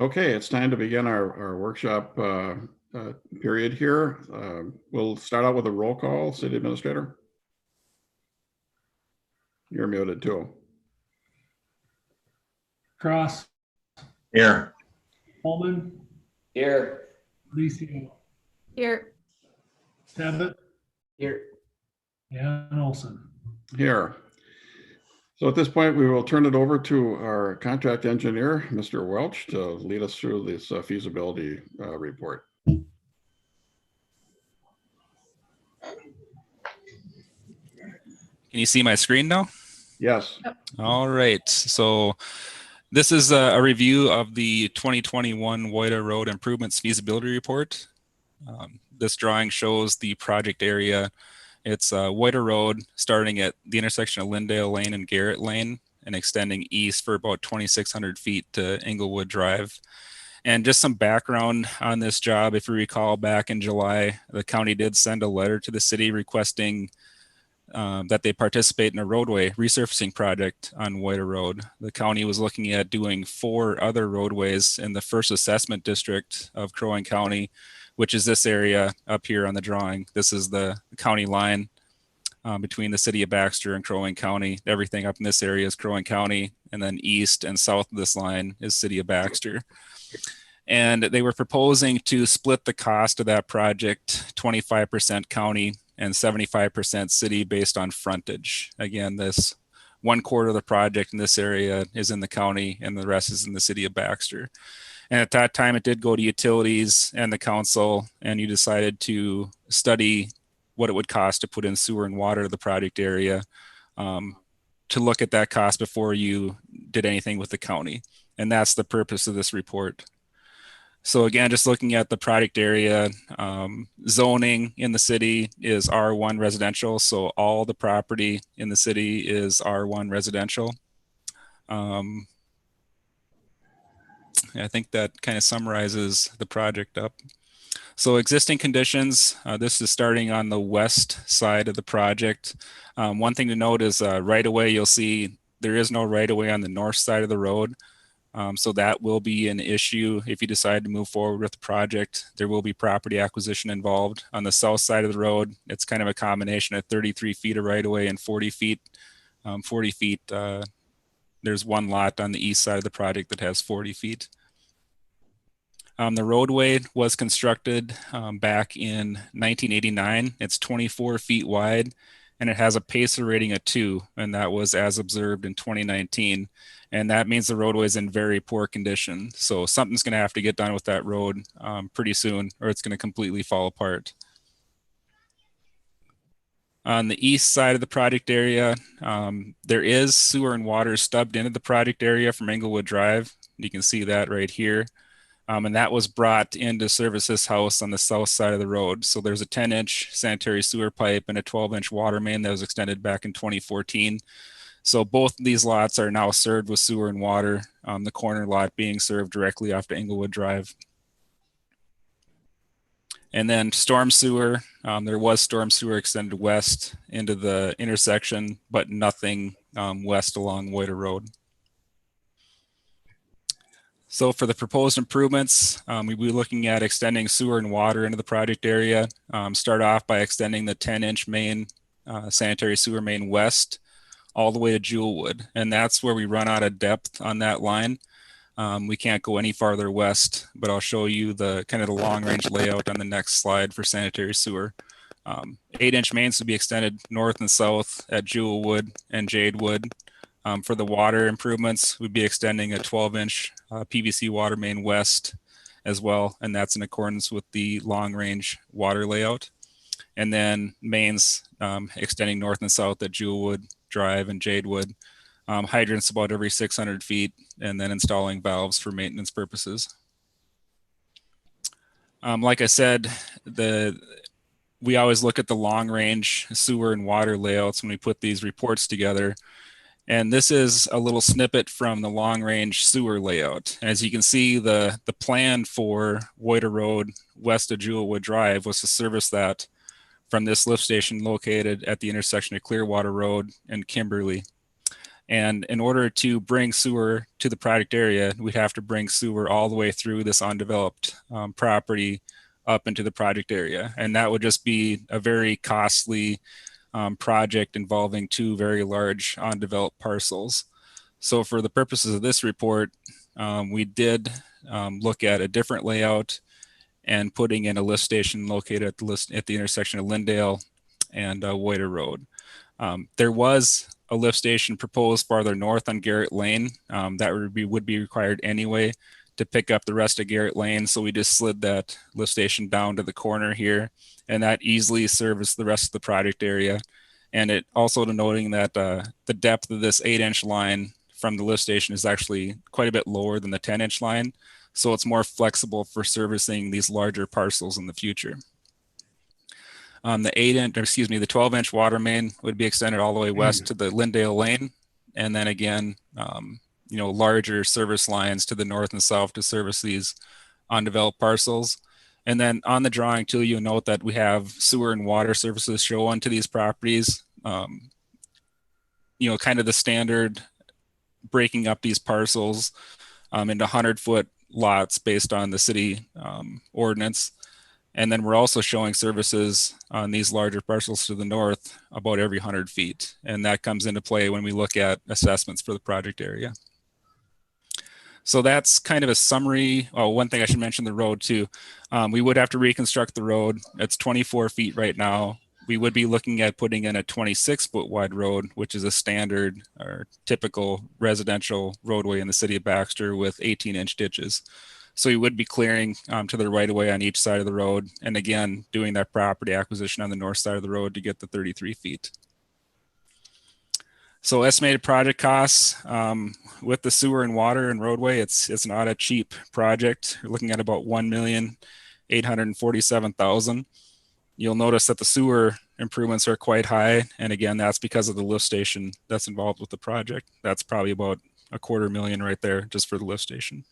Okay, it's time to begin our workshop period here. We'll start out with a roll call. City Administrator. You're muted too. Cross. Here. Holman. Here. Alicio. Here. Tebbit. Here. And Olson. Here. So at this point, we will turn it over to our contract engineer, Mr. Welch, to lead us through this feasibility report. Can you see my screen now? Yes. All right. So this is a review of the 2021 Woida Road Improvements Feasibility Report. This drawing shows the project area. It's Woida Road starting at the intersection of Lyndale Lane and Garrett Lane and extending east for about 2,600 feet to Englewood Drive. And just some background on this job, if you recall, back in July, the county did send a letter to the city requesting that they participate in a roadway resurfacing project on Woida Road. The county was looking at doing 4 other roadways in the first assessment district of Crow Wing County, which is this area up here on the drawing. This is the county line between the city of Baxter and Crow Wing County. Everything up in this area is Crow Wing County, and then east and south of this line is city of Baxter. And they were proposing to split the cost of that project, 25% county and 75% city based on frontage. Again, this 1/4 of the project in this area is in the county and the rest is in the city of Baxter. And at that time, it did go to utilities and the council, and you decided to study what it would cost to put in sewer and water to the project area, to look at that cost before you did anything with the county. And that's the purpose of this report. So again, just looking at the project area, zoning in the city is R1 residential. So all the property in the city is R1 residential. I think that kind of summarizes the project up. So existing conditions, this is starting on the west side of the project. One thing to note is right away, you'll see there is no right of way on the north side of the road. So that will be an issue if you decide to move forward with the project. There will be property acquisition involved. On the south side of the road, it's kind of a combination of 33 feet of right of way and 40 feet. 40 feet, there's one lot on the east side of the project that has 40 feet. The roadway was constructed back in 1989. It's 24 feet wide and it has a pacer rating of 2, and that was as observed in 2019. And that means the roadway is in very poor condition. So something's going to have to get done with that road pretty soon, or it's going to completely fall apart. On the east side of the project area, there is sewer and water stubbed into the project area from Englewood Drive. You can see that right here. And that was brought in to service this house on the south side of the road. So there's a 10-inch sanitary sewer pipe and a 12-inch water main that was extended back in 2014. So both of these lots are now served with sewer and water, the corner lot being served directly off to Englewood Drive. And then storm sewer, there was storm sewer extended west into the intersection, but nothing west along Woida Road. So for the proposed improvements, we'll be looking at extending sewer and water into the project area. Start off by extending the 10-inch main sanitary sewer main west all the way to Jewelwood. And that's where we run out of depth on that line. We can't go any farther west, but I'll show you the kind of the long range layout on the next slide for sanitary sewer. 8-inch mains to be extended north and south at Jewelwood and Jadewood. For the water improvements, we'd be extending a 12-inch PVC water main west as well, and that's in accordance with the long-range water layout. And then mains extending north and south at Jewelwood Drive and Jadewood. Hydrants about every 600 feet, and then installing valves for maintenance purposes. Like I said, we always look at the long-range sewer and water layouts when we put these reports together. And this is a little snippet from the long-range sewer layout. As you can see, the plan for Woida Road west of Jewelwood Drive was to service that from this lift station located at the intersection of Clearwater Road and Kimberly. And in order to bring sewer to the project area, we'd have to bring sewer all the way through this undeveloped property up into the project area. And that would just be a very costly project involving two very large undeveloped parcels. So for the purposes of this report, we did look at a different layout and putting in a lift station located at the intersection of Lindale and Woiter Road. There was a lift station proposed farther north on Garrett Lane that would be required anyway to pick up the rest of Garrett Lane. So we just slid that lift station down to the corner here, and that easily serviced the rest of the project area. And it also noting that the depth of this 8-inch line from the lift station is actually quite a bit lower than the 10-inch line. So it's more flexible for servicing these larger parcels in the future. The 12-inch water main would be extended all the way west to the Lindale Lane. And then again, larger service lines to the north and south to service these undeveloped parcels. And then on the drawing too, you'll note that we have sewer and water services shown to these properties. Kind of the standard breaking up these parcels into 100-foot lots based on the city ordinance. And then we're also showing services on these larger parcels to the north about every 100 feet. And that comes into play when we look at assessments for the project area. So that's kind of a summary. Oh, one thing I should mention, the road too. We would have to reconstruct the road. It's 24 feet right now. We would be looking at putting in a 26-foot wide road, which is a standard or typical residential roadway in the city of Baxter with 18-inch ditches. So we would be clearing to the right of way on each side of the road. And again, doing that property acquisition on the north side of the road to get the 33 feet. So estimated project costs with the sewer and water and roadway, it's not a cheap project. You're looking at about $1,847,000. You'll notice that the sewer improvements are quite high. And again, that's because of the lift station that's involved with the project. That's probably about $250,000 right there just for the lift station.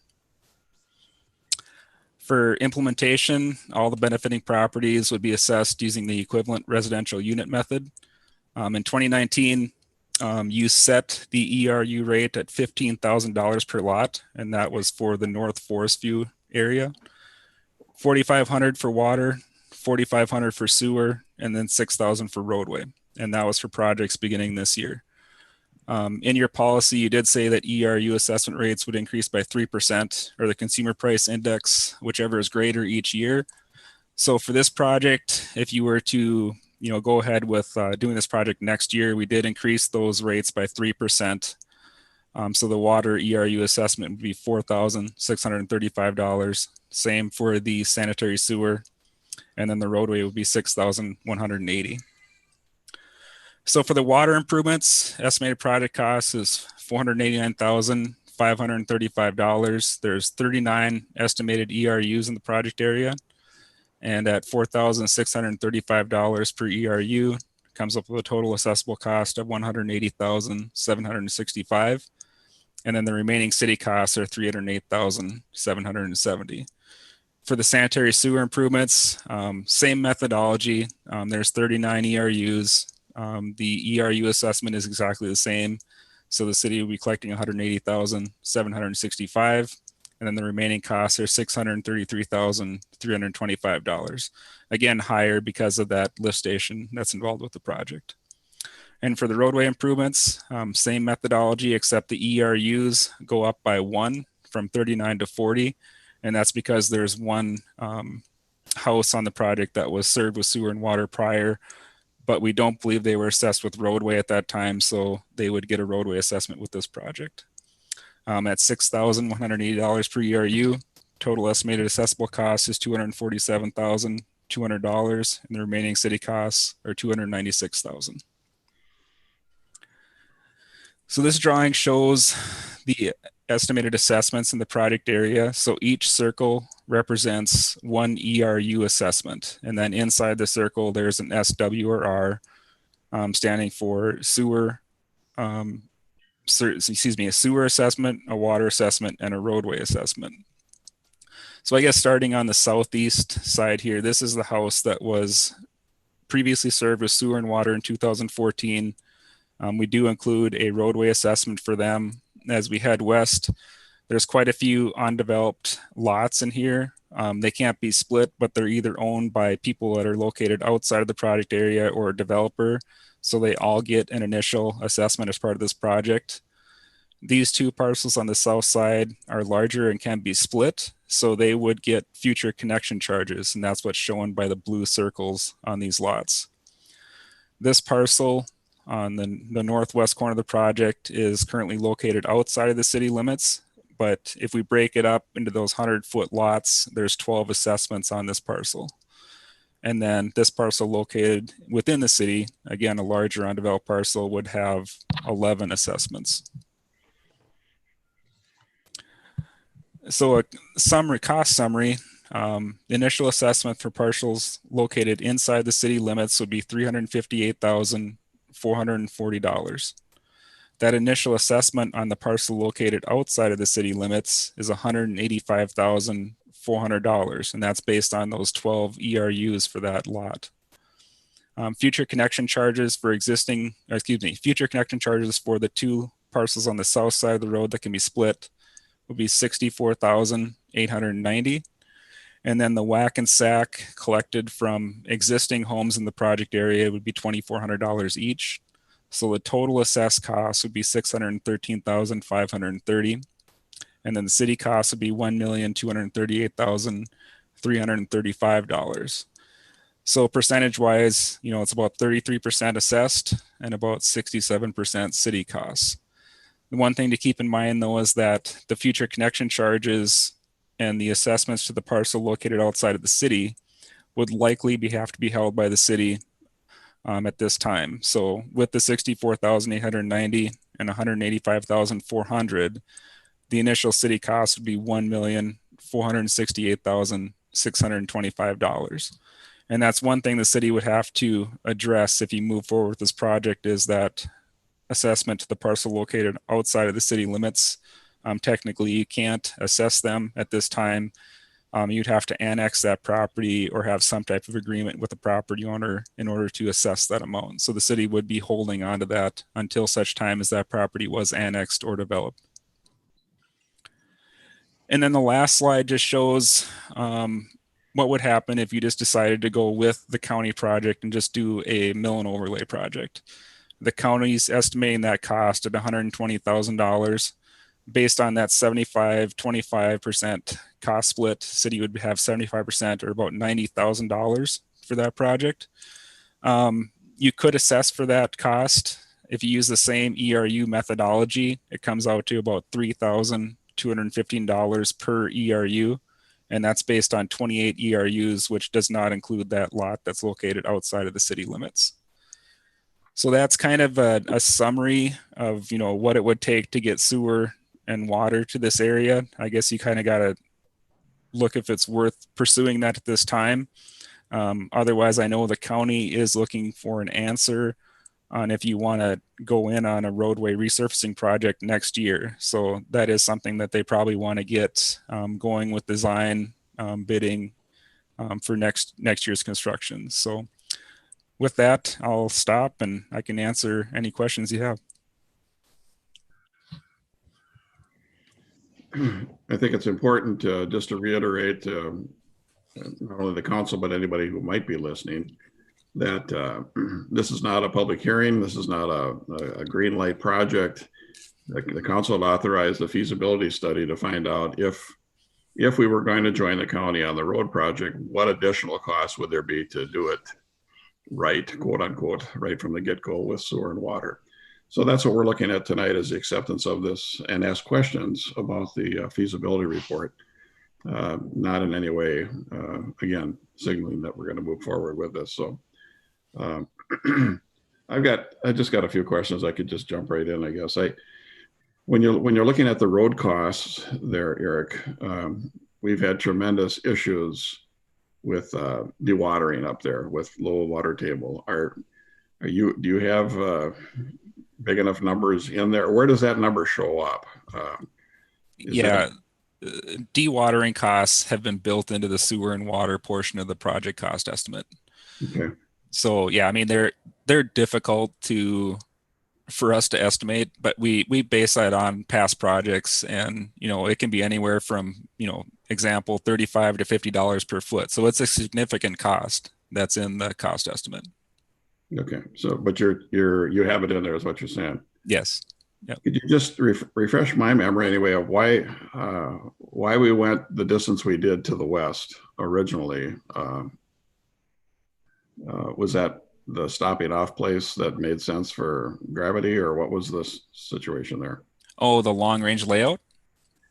For implementation, all the benefiting properties would be assessed using the equivalent residential unit method. In 2019, you set the ERU rate at $15,000 per lot, and that was for the North Forest View area. $4,500 for water, $4,500 for sewer, and then $6,000 for roadway. And that was for projects beginning this year. In your policy, you did say that ERU assessment rates would increase by 3%, or the consumer price index, whichever is greater each year. So for this project, if you were to go ahead with doing this project next year, we did increase those rates by 3%. So the water ERU assessment would be $4,635. Same for the sanitary sewer. And then the roadway would be $6,180. So for the water improvements, estimated project cost is $489,535. There's 39 estimated ERUs in the project area. And at $4,635 per ERU, comes up with a total assessable cost of $180,765. And then the remaining city costs are $308,770. For the sanitary sewer improvements, same methodology. There's 39 ERUs. The ERU assessment is exactly the same. So the city will be collecting $180,765. And then the remaining costs are $633,325. Again, higher because of that lift station that's involved with the project. And for the roadway improvements, same methodology, except the ERUs go up by 1 from 39 to 40. And that's because there's one house on the project that was served with sewer and water prior, but we don't believe they were assessed with roadway at that time. So they would get a roadway assessment with this project. At $6,180 per ERU, total estimated assessable cost is $247,200, and the remaining city costs are $296,000. So this drawing shows the estimated assessments in the project area. So each circle represents one ERU assessment. And then inside the circle, there's an SW or R standing for sewer, a sewer assessment, a water assessment, and a roadway assessment. So I guess starting on the southeast side here, this is the house that was previously served with sewer and water in 2014. We do include a roadway assessment for them. As we head west, there's quite a few undeveloped lots in here. They can't be split, but they're either owned by people that are located outside of the project area or a developer. So they all get an initial assessment as part of this project. These two parcels on the south side are larger and can be split, so they would get future connection charges, and that's what's shown by the blue circles on these lots. This parcel on the northwest corner of the project is currently located outside of the city limits, but if we break it up into those 100-foot lots, there's 12 assessments on this parcel. And then this parcel located within the city, again, a larger undeveloped parcel, would have 11 assessments. So a summary, cost summary, the initial assessment for parcels located inside the city limits would be $358,440. That initial assessment on the parcel located outside of the city limits is $185,400, and that's based on those 12 ERUs for that lot. Future connection charges for future connection charges for the two parcels on the south side of the road that can be split would be $64,890. And then the whack and sack collected from existing homes in the project area would be $2,400 each. So the total assessed cost would be $613,530. And then the city cost would be $1,238,335. So percentage wise, it's about 33% assessed and about 67% city costs. The one thing to keep in mind, though, is that the future connection charges and the assessments to the parcel located outside of the city would likely have to be held by the city at this time. So with the 64,890 and 185,400, the initial city cost would be $1,468,625. And that's one thing the city would have to address if you move forward with this project, is that assessment to the parcel located outside of the city limits. Technically, you can't assess them at this time. You'd have to annex that property or have some type of agreement with the property owner in order to assess that amount. So the city would be holding on to that until such time as that property was annexed or developed. And then the last slide just shows what would happen if you just decided to go with the county project and just do a mill and overlay project. The county's estimating that cost at $120,000. Based on that 75-25% cost split, city would have 75%, or about $90,000 for that project. You could assess for that cost. If you use the same ERU methodology, it comes out to about $3,215 per ERU. And that's based on 28 ERUs, which does not include that lot that's located outside of the city limits. So that's kind of a summary of, what it would take to get sewer and water to this area. I guess you kind of got to look if it's worth pursuing that at this time. Otherwise, I know the county is looking for an answer on if you want to go in on a roadway resurfacing project next year. So that is something that they probably want to get going with design, bidding for next year's construction. So with that, I'll stop and I can answer any questions you have. I think it's important just to reiterate, not only the council, but anybody who might be listening, that this is not a public hearing. This is not a green light project. The council had authorized a feasibility study to find out if we were going to join the county on the road project, what additional costs would there be to do it right, quote unquote, right from the get-go with sewer and water. So that's what we're looking at tonight, is the acceptance of this, and ask questions about the feasibility report. Not in any way, again, signaling that we're going to move forward with this. So I just got a few questions. I could just jump right in, I guess. When you're looking at the road costs there, Eric, we've had tremendous issues with dewatering up there with low water table. Do you have big enough numbers in there? Where does that number show up? Dewatering costs have been built into the sewer and water portion of the project cost estimate. Okay. So yeah, I mean, they're difficult to for us to estimate, but we base that on past projects, and it can be anywhere from example $35 to $50 per foot. So it's a significant cost that's in the cost estimate. Okay, so but you have it in there, is what you're saying. Yes. Yep. Could you just refresh my memory anyway of why we went the distance we did to the west originally? Was that the stopping off place that made sense for gravity, or what was the situation there? Oh, the long range layout?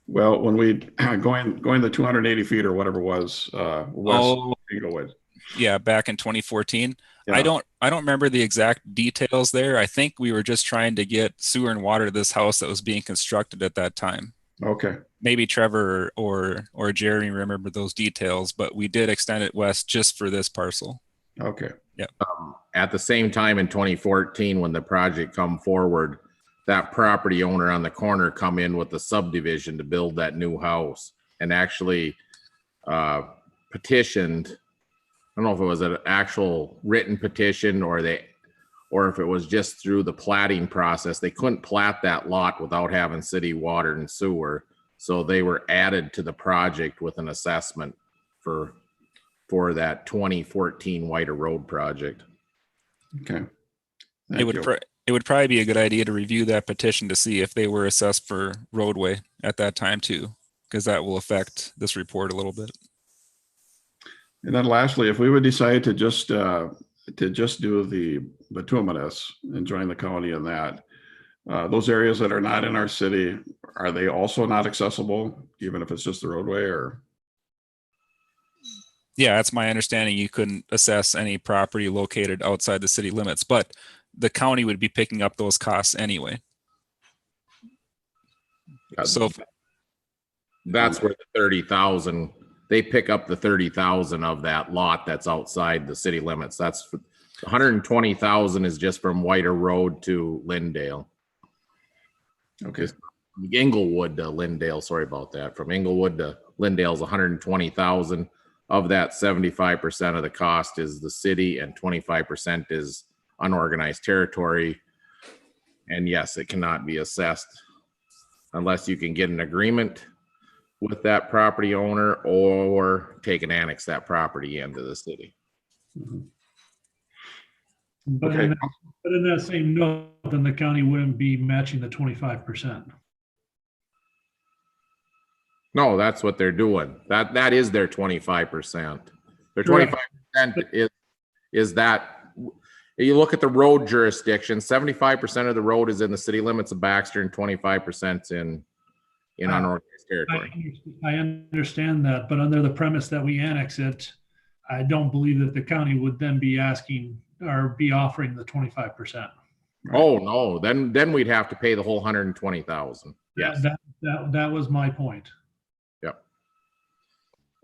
Well, when we going the 280 feet or whatever it was west of Englewood. Yeah, back in 2014. Yeah. I don't remember the exact details there. I think we were just trying to get sewer and water to this house that was being constructed at that time. Okay. Maybe Trevor or Jeremy remember those details, but we did extend it west just for this parcel. Okay. Yeah. At the same time in 2014, when the project come forward, that property owner on the corner come in with the subdivision to build that new house, and actually petitioned. I don't know if it was an actual written petition or if it was just through the platting process. They couldn't plat that lot without having city water and sewer. So they were added to the project with an assessment for that 2014 Whiter Road project. Okay. It would probably be a good idea to review that petition to see if they were assessed for roadway at that time too, because that will affect this report a little bit. And then lastly, if we would decide to just do the bituminous and join the county in that, those areas that are not in our city, are they also not accessible, even if it's just the roadway? Or yeah, that's my understanding. You couldn't assess any property located outside the city limits, but the county would be picking up those costs anyway. So that's where the 30,000, they pick up the 30,000 of that lot that's outside the city limits. That's 120,000 is just from Whiter Road to Lindale. okay. Englewood to Lindale, sorry about that. From Englewood to Lindale is 120,000. Of that, 75% of the cost is the city and 25% is unorganized territory. And yes, it cannot be assessed unless you can get an agreement with that property owner or take and annex that property into the city. Mhm. But Okay. in that same note, then the county wouldn't be matching the 25%. No, that's what they're doing. That is their 25%. Their Correct. 25% is that you look at the road jurisdiction, 75% of the road is in the city limits of Baxter and 25% in unorganized territory. I understand that, but under the premise that we annex it, I don't believe that the county would then be asking or be offering the 25%. Oh, no, then we'd have to pay the whole 120,000. Yes. That was my point. Yep.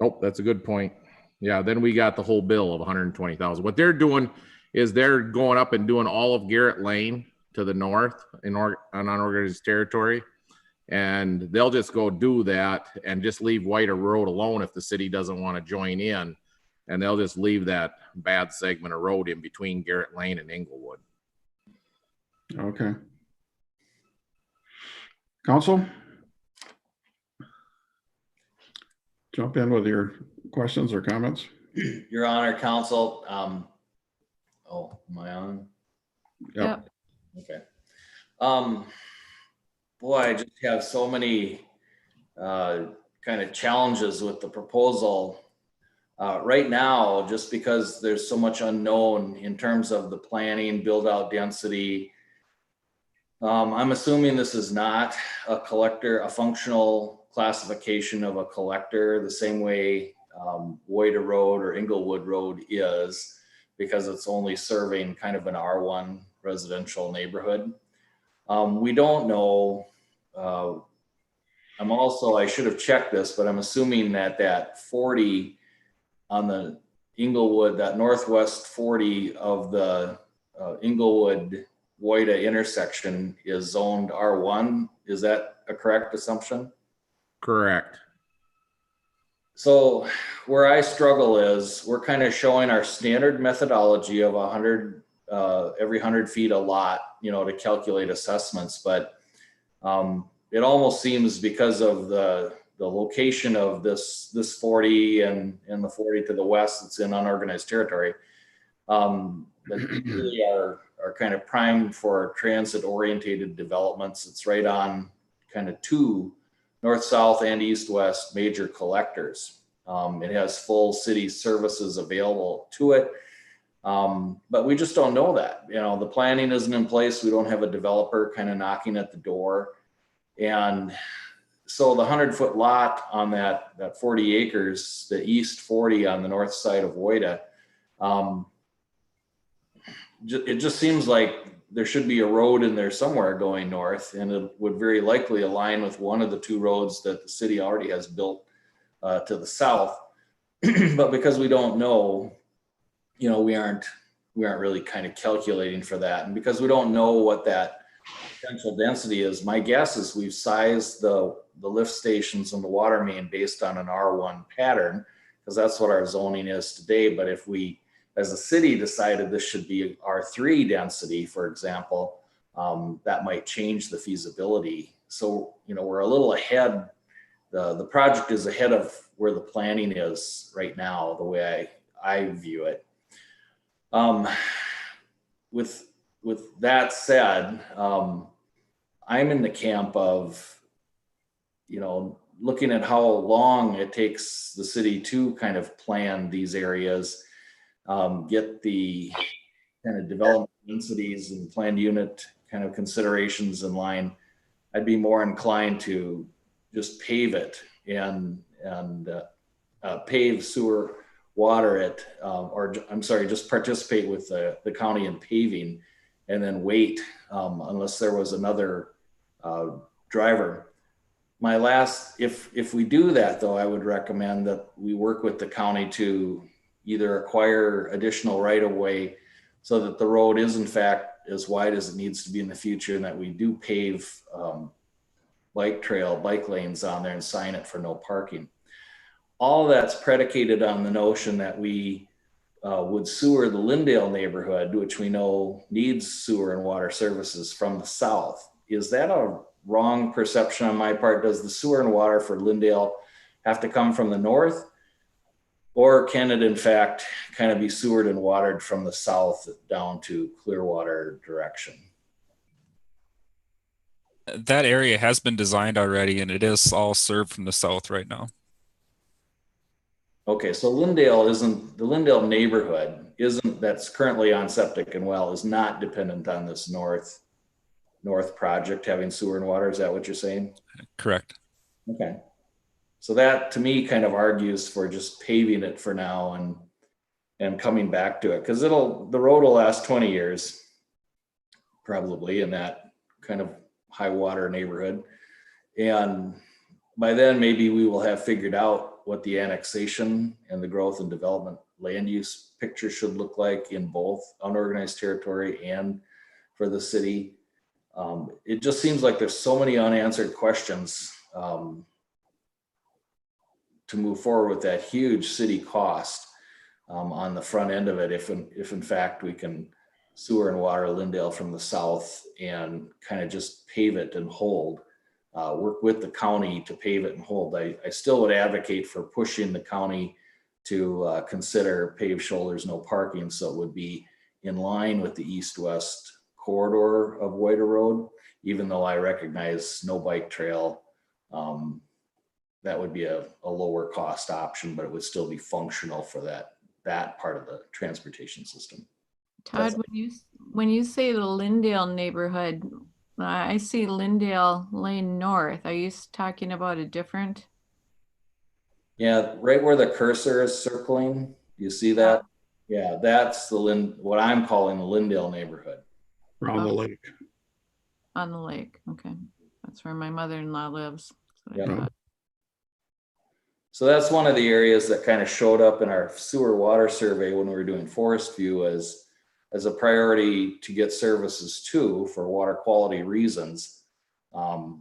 Oh, that's a good point. Yeah, then we got the whole bill of 120,000. What they're doing is they're going up and doing all of Garrett Lane to the north on unorganized territory. And they'll just go do that and just leave Whiter Road alone if the city doesn't want to join in. And they'll just leave that bad segment of road in between Garrett Lane and Englewood. Okay. Council? Jump in with your questions or comments. Your Honor, Council. Oh, am I on? Yep. Okay. Boy, I just have so many kind of challenges with the proposal right now, just because there's so much unknown in terms of the planning, build out density. I'm assuming this is not a collector, a functional classification of a collector, the same way Whiter Road or Englewood Road is, because it's only serving kind of an R1 residential neighborhood. We don't know. I should have checked this, but I'm assuming that 40 on the Englewood, that northwest 40 of the Englewood Woida intersection is zoned R1. Is that a correct assumption? Correct. So where I struggle is we're kind of showing our standard methodology of 100 every 100 feet a lot, to calculate assessments, but it almost seems because of the location of this 40 and the 40 to the west, it's in unorganized territory, that really are kind of primed for transit orientated developments. It's right on kind of two north, south, and east, west major collectors. It has full city services available to it. But we just don't know that. The planning isn't in place. We don't have a developer kind of knocking at the door. And so the 100-foot lot on that 40 acres, the east 40 on the north side of Woida, it just seems like there should be a road in there somewhere going north, and it would very likely align with one of the two roads that the city already has built to the south. But because we don't know, we aren't really kind of calculating for that. And because we don't know what that potential density is, my guess is we've sized the lift stations and the water main based on an R1 pattern, because that's what our zoning is today. But if we, as a city, decided this should be R3 density, for example, that might change the feasibility. So, we're a little ahead. The project is ahead of where the planning is right now, the way I view it. With that said, I'm in the camp of, looking at how long it takes the city to kind of plan these areas, get the kind of development densities and planned unit kind of considerations in line. I'd be more inclined to just pave it and pave, sewer, water it, just participate with the county in paving, and then wait unless there was another driver. If we do that though, I would recommend that we work with the county to either acquire additional right-of-way so that the road is in fact as wide as it needs to be in the future, and that we do pave bike lanes on there and sign it for no parking. All that's predicated on the notion that we would sewer the Lindale neighborhood, which we know needs sewer and water services from the south. Is that a wrong perception on my part? Does the sewer and water for Lindale have to come from the north? Or can it in fact kind of be sewered and watered from the south down to Clearwater direction? That area has been designed already, and it is all served from the south right now. Okay, so the Lindale neighborhood that's currently on septic and well is not dependent on this north project having sewer and water. Is that what you're saying? Correct. Okay. So that to me kind of argues for just paving it for now and coming back to it, because the road will last 20 years probably in that kind of high water neighborhood. And by then maybe we will have figured out what the annexation and the growth and development land use picture should look like in both unorganized territory and for the city. It just seems like there's so many unanswered questions to move forward with that huge city cost on the front end of it. If in fact we can sewer and water Lindale from the south and kind of just pave it and hold, work with the county to pave it and hold. I still would advocate for pushing the county to consider paved shoulders, no parking. So it would be in line with the east-west corridor of Woida Road, even though I recognize no bike trail. That would be a lower cost option, but it would still be functional for that part of the transportation system. Todd, when you say the Lindale neighborhood, I see Lindale Lane North. Are you talking about a different? Yeah, right where the cursor is circling, you see that? Yeah, that's what I'm calling the Lindale neighborhood. Around the lake. On the lake, okay. That's where my mother-in-law lives. Yeah. So that's one of the areas that kind of showed up in our sewer water survey when we were doing Forest View as a priority to get services to for water quality reasons. That's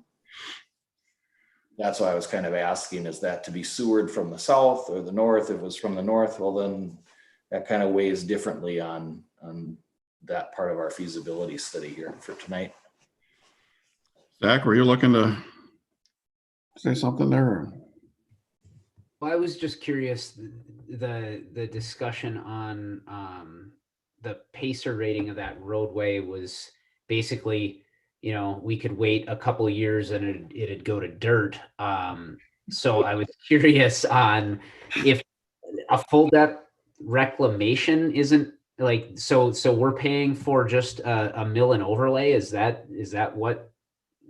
why I was kind of asking, is that to be sewered from the south or the north? If it was from the north, well, then that kind of weighs differently on that part of our feasibility study here for tonight. Zach, were you looking to say something there? Well, I was just curious, the discussion on the pacer rating of that roadway was basically, we could wait a couple of years and it'd go to dirt. So I was curious on if a full depth reclamation isn't like, so we're paying for just a mill and overlay. Is that what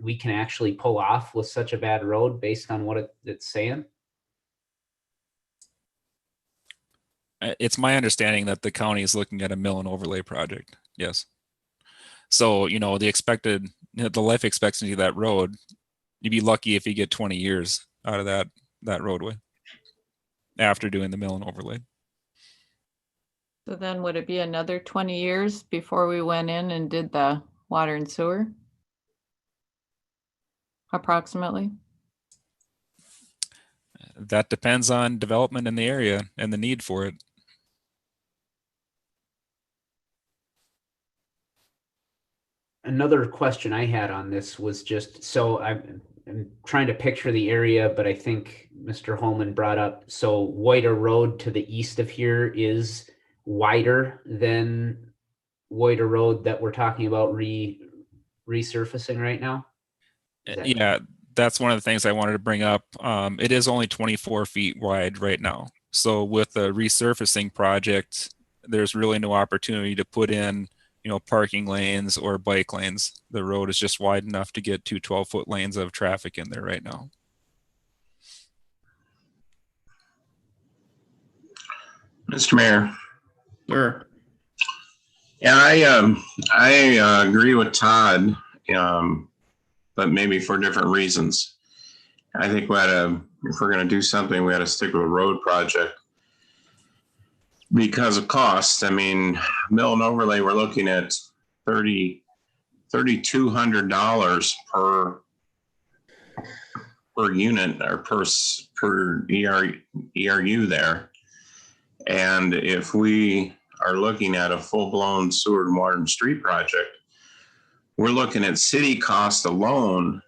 we can actually pull off with such a bad road based on what it's saying? It's my understanding that the county is looking at a mill and overlay project. Yes. So, the life expectancy of that road, you'd be lucky if you get 20 years out of that roadway after doing the mill and overlay. So then would it be another 20 years before we went in and did the water and sewer? Approximately? That depends on development in the area and the need for it. Another question I had on this was just, so I'm trying to picture the area, but I think Mr. Holman brought up, so Woyda Road to the east of here is wider than Woyda Road that we're talking about resurfacing right now? Yeah, that's one of the things I wanted to bring up. It is only 24 feet wide right now. So with the resurfacing project, there's really no opportunity to put in parking lanes or bike lanes. The road is just wide enough to get two 12-foot lanes of traffic in there right now. Mr. Mayor. Sure. Yeah, I agree with Todd, but maybe for different reasons. I think if we're going to do something, we got to stick with a road project because of cost. I mean, mill and overlay, we're looking at $3,200 per unit or per ERU there. And if we are looking at a full-blown sewer and water and street project, we're looking at city cost alone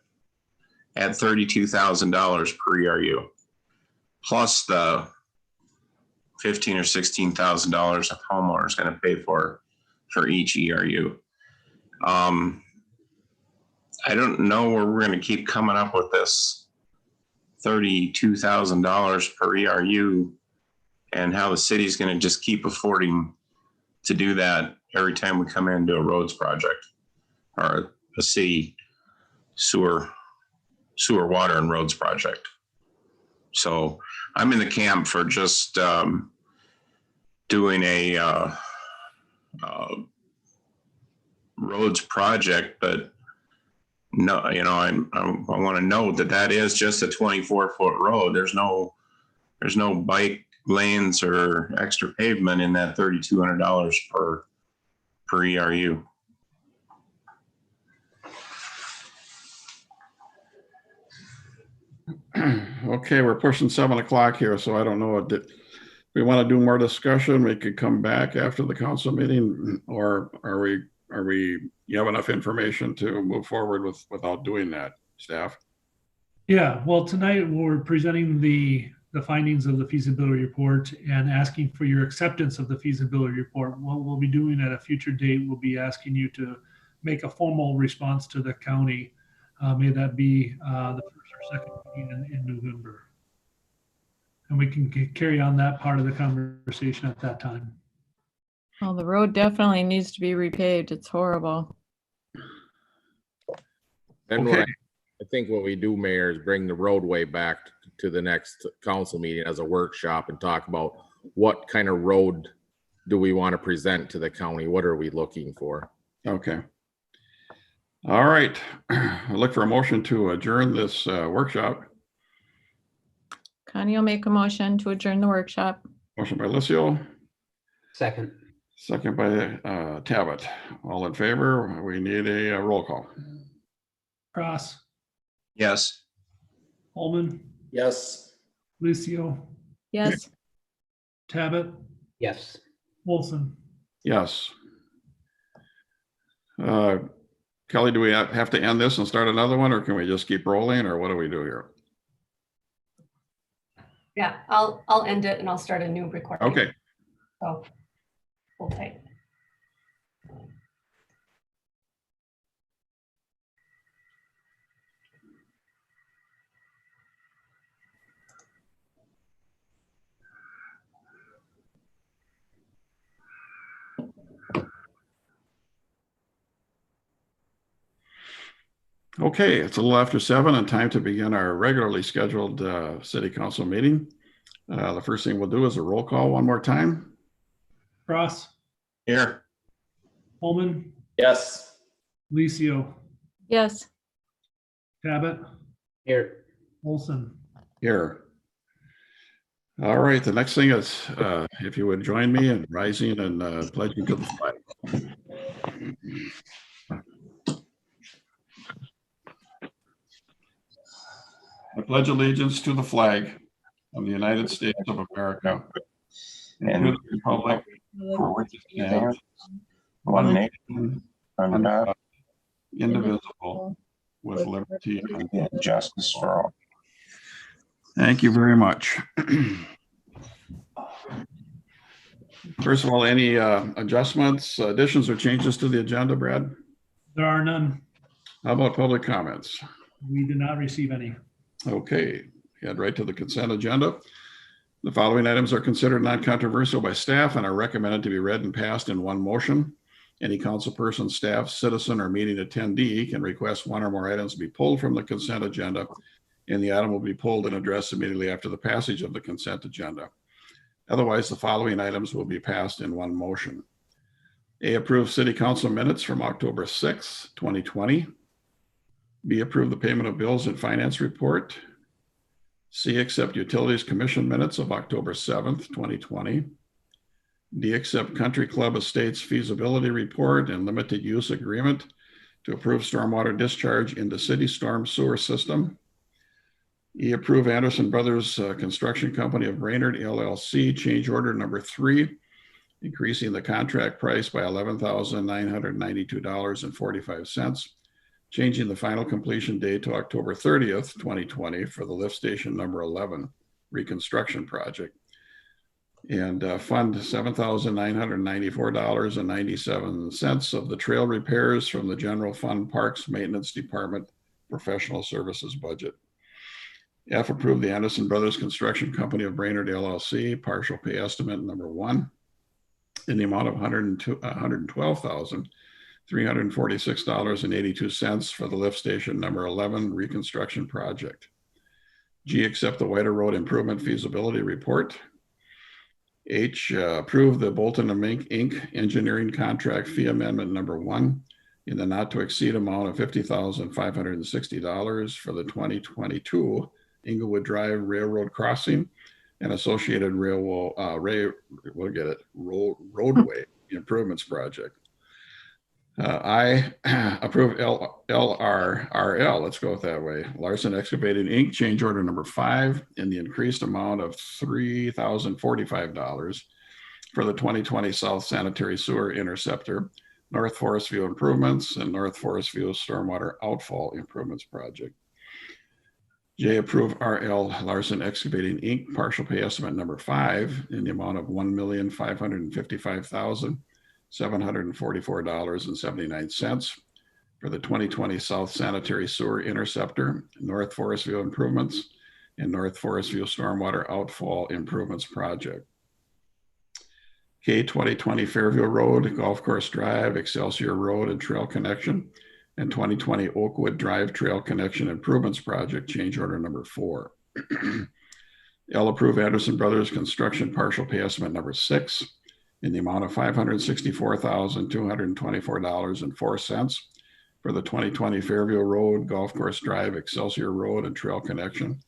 at $32,000 per ERU, plus the $15,000 or $16,000 a homeowner is going to pay for each ERU. I don't know where we're going to keep coming up with this $32,000 per ERU and how the city's going to just keep affording to do that every time we come in and do a roads project or a city sewer, water and roads project. So I'm in the camp for just doing a roads project, but no, I want to note that is just a 24-foot road. There's no bike lanes or extra pavement in that $3,200 per ERU. Okay, we're pushing 7 o'clock here, so I don't know if we want to do more discussion. We could come back after the council meeting, or you have enough information to move forward without doing that, staff? Yeah, well, tonight we're presenting the findings of the feasibility report and asking for your acceptance of the feasibility report. What we'll be doing at a future date, we'll be asking you to make a formal response to the county. May that be the first or second meeting in November. And we can carry on that part of the conversation at that time. Well, the road definitely needs to be repaved. It's horrible. Then Okay. I think what we do, Mayor, is bring the roadway back to the next council meeting as a workshop and talk about what kind of road do we want to present to the county? What are we looking for? Okay. All right. I look for a motion to adjourn this workshop. Connie will make a motion to adjourn the workshop. Motion by Licio, Second. second by Tabit. All in favor? We need a roll call. Cross, Yes. Holman, Yes. Lucio, Yes. Tabit, Yes. Wilson. Yes. Kelly, do we have to end this and start another one, or can we just keep rolling, or what do we do here? Yeah, I'll end it and I'll start a new recording. Okay. So hold tight. Okay, it's a little after 7 and time to begin our regularly scheduled city council meeting. The first thing we'll do is a roll call one more time. Cross, Here. Holman, Yes. Licio, Yes. Tabit, Here. Olson. Here. All right, the next thing is if you would join me in rising and pledging to the flag. I pledge allegiance to the flag of the United States of America and to the republic for which it stands, one nation, under God, indivisible, with liberty and justice for all. Thank you very much. First of all, any adjustments, additions, or changes to the agenda, Brad? There are none. How about public comments? We did not receive any. Okay, head right to the consent agenda. The following items are considered non-controversial by staff and are recommended to be read and passed in one motion. Any council person, staff, citizen, or meeting attendee can request one or more items be pulled from the consent agenda, and the item will be pulled and addressed immediately after the passage of the consent agenda. Otherwise, the following items will be passed in one motion. A, approve city council minutes from October 6th, 2020. B, approve the payment of bills and finance report. C, accept utilities commission minutes of October 7th, 2020. D, accept Country Club Estates feasibility report and limited use agreement to approve stormwater discharge into city storm sewer system. E, approve Anderson Brothers Construction Company of Brainerd LLC change order number 3, increasing the contract price by $11,992.45, changing the final completion date to October 30th, 2020 for the lift station number 11 reconstruction project. And fund $7,994.97 of the trail repairs from the general fund parks maintenance department professional services budget. F, approve the Anderson Brothers Construction Company of Brainerd LLC partial pay estimate number 1 in the amount of $112,346.82 for the lift station number 11 reconstruction project. G, accept the Whiter Road improvement feasibility report. H, approve the Bolton and Mink Inc. engineering contract fee amendment number 1 in the not to exceed amount of $50,560 for the 2022 Inglewood Drive Railroad Crossing and associated roadway improvements project. I approve LRRL, let's go with that way, Larson Excavating Inc. change order number 5 in the increased amount of $3,045 for the 2020 South Sanitary Sewer Interceptor, North Forest View Improvements, and North Forest View Stormwater Outfall Improvements project. J, approve RL Larson Excavating Inc. partial pay estimate number 5 in the amount of $1,555,744.79 for the 2020 South Sanitary Sewer Interceptor, North Forest View Improvements, and North Forest View Stormwater Outfall Improvements project. K, 2020 Fairview Road, Golf Course Drive, Excelsior Road, and Trail Connection, and 2020 Oakwood Drive Trail Connection Improvements Project, change order number 4. L, approve Anderson Brothers Construction partial pay estimate number 6 in the amount of $564,224.04 for the 2020 Fairview Road, Golf Course Drive, Excelsior Road, and Trail Connection,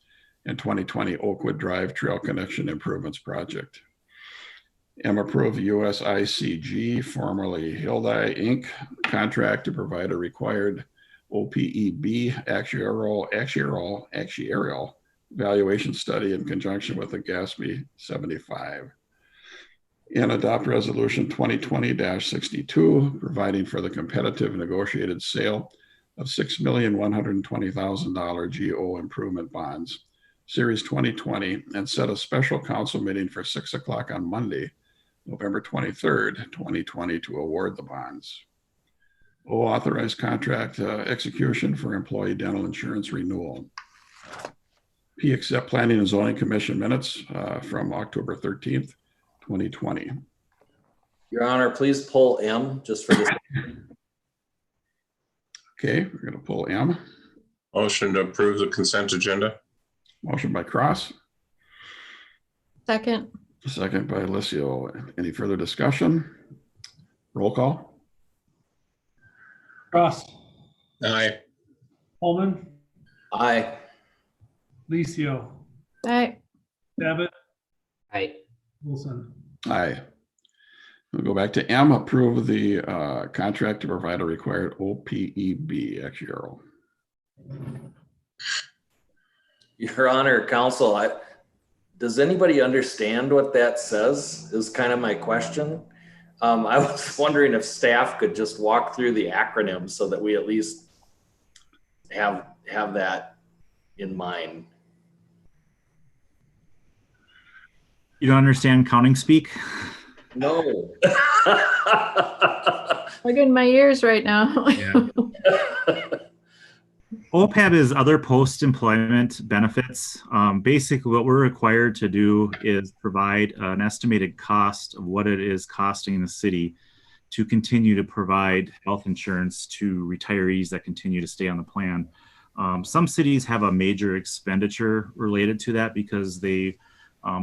and 2020 Oakwood Drive Trail Connection Improvements Project. M, approve USICG, formerly Hildi Inc. contract to provide a required OPEB actuarial valuation study in conjunction with the GASB 75. And adopt resolution 2020-62, providing for the competitive negotiated sale of $6,120,000 GO improvement bonds, Series 2020, and set a special council meeting for 6 o'clock on Monday, November 23rd, 2020, to award the bonds. O, authorize contract execution for employee dental insurance renewal. P, accept planning and zoning commission minutes from October 13th, 2020. Your Honor, please pull M just for this. Okay, we're going to pull M. Motion to approve the consent agenda. Motion by Cross, Second. second by Alessio. Any further discussion? Roll call. Cross, Aye. Holman, Aye. Licio, Aye. Babbitt, I, Wilson. Aye. We'll go back to M. Approve the contract to provide a required OPEB actuarial. Your Honor, counsel, does anybody understand what that says is kind of my question. I was wondering if staff could just walk through the acronym so that we at least have that in mind. You don't understand counting speak? No. Plug in my ears right now. Yeah. OPEB is other post-employment benefits. Basically, what we're required to do is provide an estimated cost of what it is costing the city to continue to provide health insurance to retirees that continue to stay on the plan. Some cities have a major expenditure related to that because they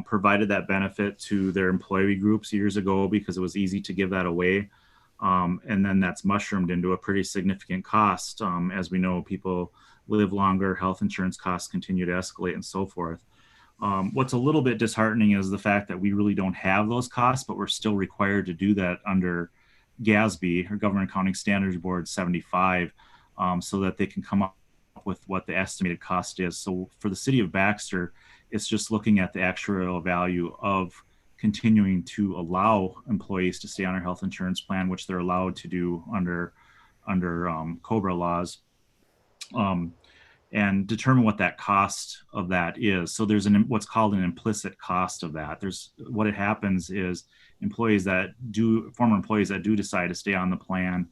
provided that benefit to their employee groups years ago because it was easy to give that away. And then that's mushroomed into a pretty significant cost. As we know, people live longer, health insurance costs continue to escalate and so forth. What's a little bit disheartening is the fact that we really don't have those costs, but we're still required to do that under GASB, or Government Accounting Standards Board 75, so that they can come up with what the estimated cost is. So for the city of Baxter, it's just looking at the actuarial value of continuing to allow employees to stay on our health insurance plan, which they're allowed to do under COBRA laws, and determine what that cost of that is. So there's what's called an implicit cost of that. What happens is former employees that do decide to stay on the plan,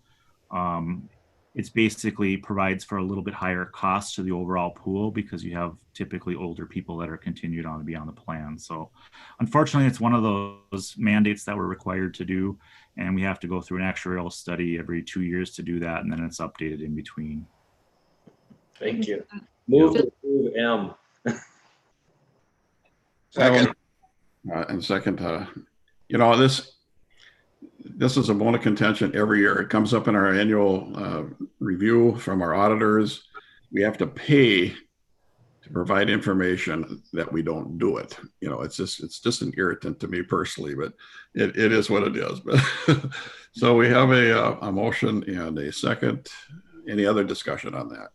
it's basically provides for a little bit higher cost to the overall pool because you have typically older people that are continued on to be on the plan. So unfortunately, it's one of those mandates that we're required to do. And we have to go through an actuarial study every 2 years to do that. And then it's updated in between. Thank you. Move to approve M. Second. And second, this is a bone of contention every year. It comes up in our annual review from our auditors. We have to pay to provide information that we don't do it. It's just an irritant to me personally, but it is what it is. But so we have a motion and a second. Any other discussion on that?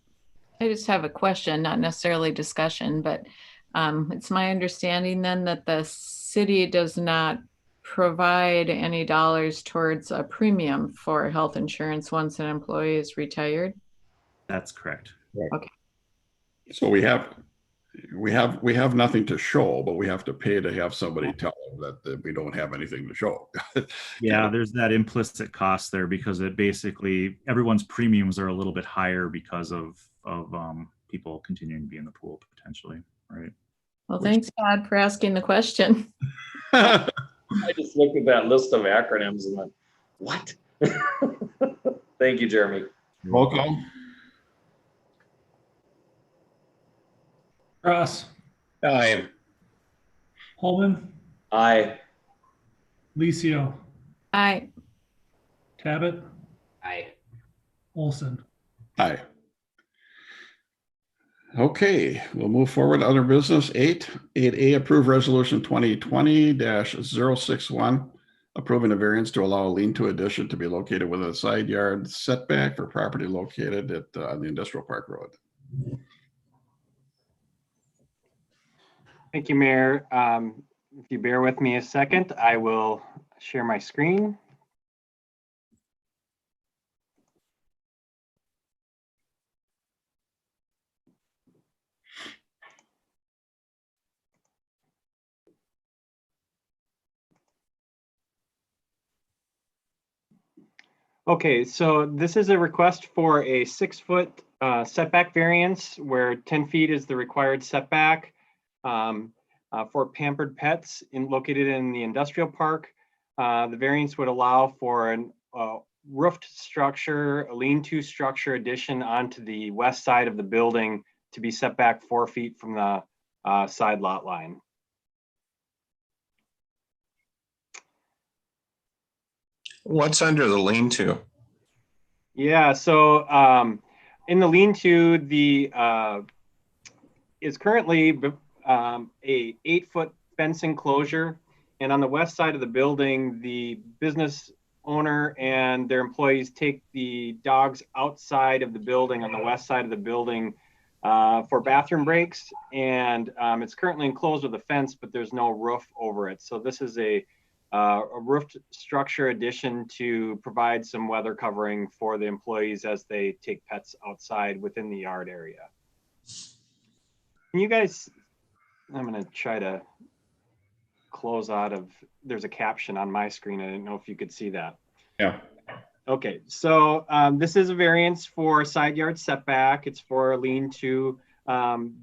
I just have a question, not necessarily discussion, but it's my understanding then that the city does not provide any dollars towards a premium for health insurance once an employee is retired. That's correct. Right. Okay. So we have nothing to show, but we have to pay to have somebody tell them that we don't have anything to show. Yeah, there's that implicit cost there because it basically everyone's premiums are a little bit higher because of people continuing to be in the pool potentially, right? Well, thanks, Todd, for asking the question. I just looked at that list of acronyms and went, what? Thank you, Jeremy. Roll call. Cross, Aye. Holman, Aye. Licio, Aye. Babbitt, I, Olson. Aye. Okay, we'll move forward to other business. 8A, approve resolution 2020-061, approving a variance to allow a lean-to addition to be located within a side yard setback for property located at the Industrial Park Road. Thank you, Mayor. If you bear with me a second, I will share my screen. Okay, so this is a request for a 6-foot setback variance where 10 feet is the required setback for pampered pets located in the industrial park. The variance would allow for a roofed structure, a lean-to structure addition onto the west side of the building to be set back 4 feet from the side lot line. What's under the lean-to? Yeah, so in the lean-to, the is currently a 8-foot fence enclosure, and on the west side of the building, the business owner and their employees take the dogs outside of the building on the west side of the building for bathroom breaks, and it's currently enclosed with a fence, but there's no roof over it. So this is a roofed structure addition to provide some weather covering for the employees as they take pets outside within the yard area. Can you guys, I'm gonna try to close out of, there's a caption on my screen. I didn't know if you could see that. Yeah. Okay, so this is a variance for side yard setback. It's for a lean-to.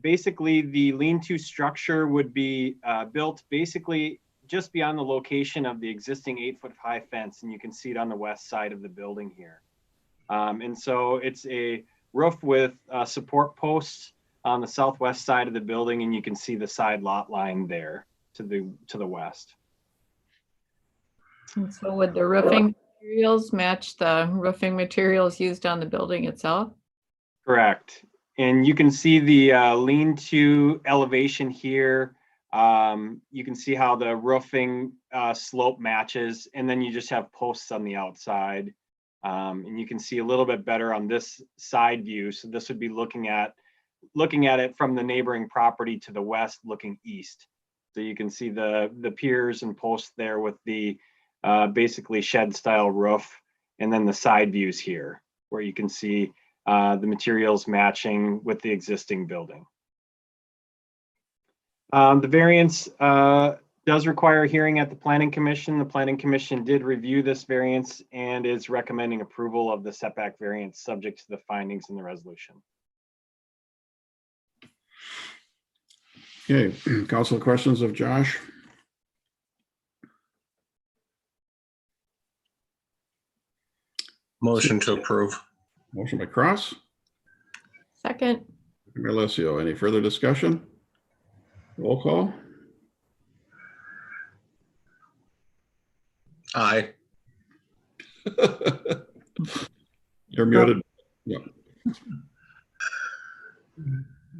Basically, the lean-to structure would be built basically just beyond the location of the existing 8-foot high fence, and you can see it on the west side of the building here. And so it's a roof with support posts on the southwest side of the building, and you can see the side lot line there to the west. And so would the roofing materials match the roofing materials used on the building itself? Correct. And you can see the lean-to elevation here. You can see how the roofing slope matches, and then you just have posts on the outside. And you can see a little bit better on this side view. So this would be looking at it from the neighboring property to the west, looking east. So you can see the piers and posts there with the basically shed style roof, and then the side views here where you can see the materials matching with the existing building. The variance does require a hearing at the Planning Commission. The Planning Commission did review this variance and is recommending approval of the setback variance subject to the findings in the resolution. Okay, council questions of Josh? Motion to approve. Motion by Cross, Second. Melissio. Any further discussion? Roll call. Aye. You're muted. Yeah.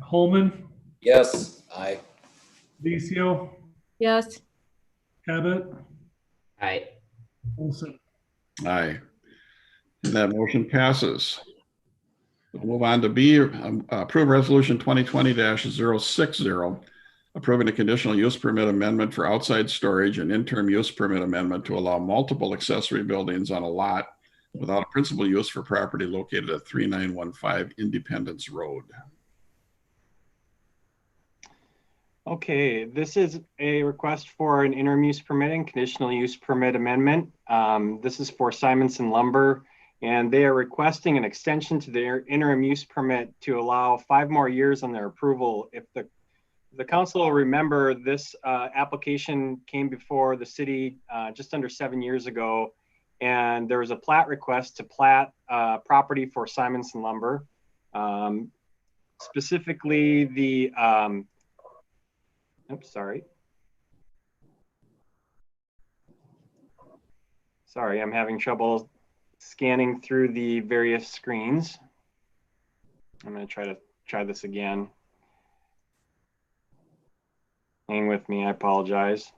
Holman, Yes, aye. Licio, Yes. Cabot, Aye. Olson. Aye. And that motion passes. We'll move on to B, approve resolution 2020-060, approving a conditional use permit amendment for outside storage and interim use permit amendment to allow multiple accessory buildings on a lot without a principal use for property located at 3915 Independence Road. Okay, this is a request for an interim use permit and conditional use permit amendment. This is for Simonson Lumber, and they are requesting an extension to their interim use permit to allow 5 more years on their approval. If the council will remember, this application came before the city just under 7 years ago, and there was a plat request to plat property for Simonson Lumber. Specifically the, oops, sorry. Sorry, I'm having trouble scanning through the various screens. I'm going to try this again. Hang with me, I apologize.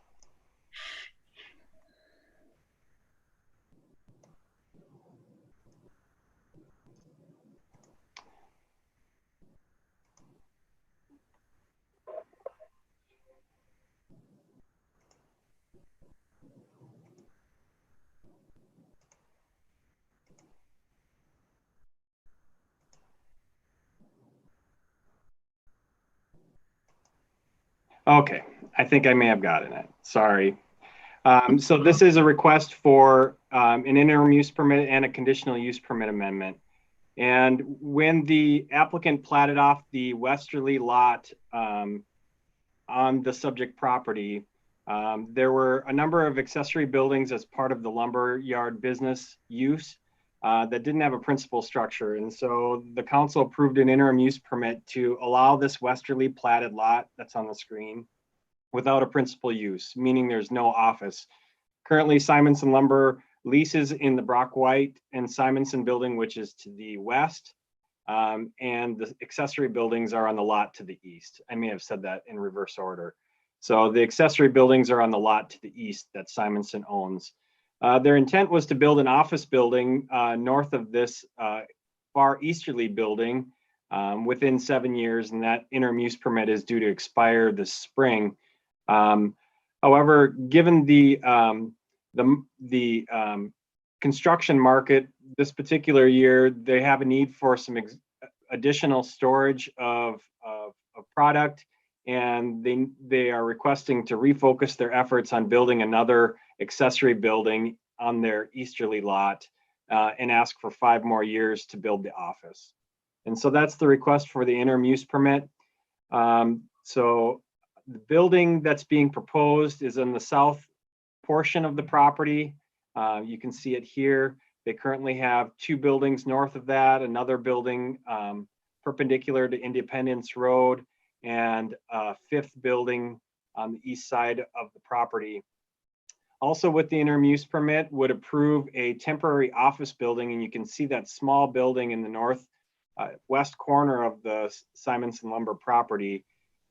Okay, I think I may have gotten it. Sorry. So this is a request for an interim use permit and a conditional use permit amendment. And when the applicant platted off the westerly lot on the subject property, there were a number of accessory buildings as part of the lumber yard business use that didn't have a principal structure. And so the council approved an interim use permit to allow this westerly platted lot that's on the screen without a principal use, meaning there's no office. Currently, Simonson Lumber leases in the Brock White and Simonson building, which is to the west, and the accessory buildings are on the lot to the east. I may have said that in reverse order. So the accessory buildings are on the lot to the east that Simonson owns. Their intent was to build an office building north of this far easterly building within 7 years, and that interim use permit is due to expire this spring. However, given the construction market this particular year, they have a need for some additional storage of product, and they are requesting to refocus their efforts on building another accessory building on their easterly lot and ask for 5 more years to build the office. And so that's the request for the interim use permit. So the building that's being proposed is in the south portion of the property. You can see it here. They currently have 2 buildings north of that, another building perpendicular to Independence Road, and a 5th building on the east side of the property. Also with the interim use permit would approve a temporary office building, and you can see that small building in the north west corner of the Simonson Lumber property.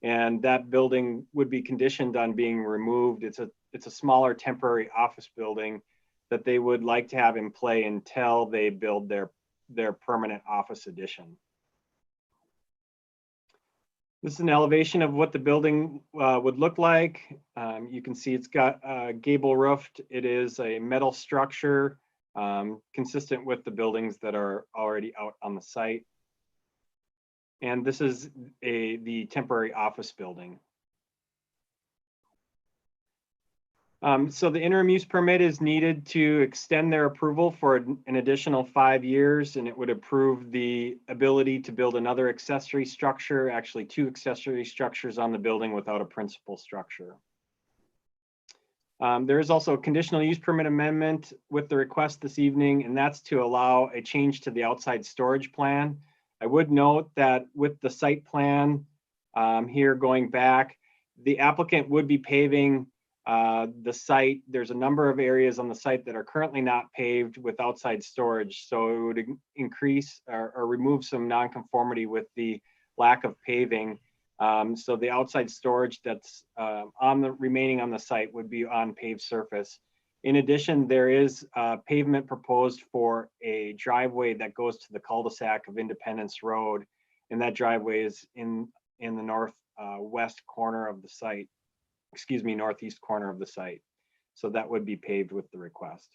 And that building would be conditioned on being removed. It's a smaller temporary office building that they would like to have in play until they build their permanent office addition. This is an elevation of what the building would look like. You can see it's got gable roofed. It is a metal structure consistent with the buildings that are already out on the site. And this is the temporary office building. So the interim use permit is needed to extend their approval for an additional 5 years, and it would approve the ability to build another accessory structure, actually 2 accessory structures on the building without a principal structure. There is also a conditional use permit amendment with the request this evening, and that's to allow a change to the outside storage plan. I would note that with the site plan here going back, the applicant would be paving the site. There's a number of areas on the site that are currently not paved with outside storage. So it would increase or remove some nonconformity with the lack of paving. So the outside storage that's remaining on the site would be on paved surface. In addition, there is pavement proposed for a driveway that goes to the cul-de-sac of Independence Road. And that driveway is in the northwest corner of the site. Excuse me, northeast corner of the site. So that would be paved with the request.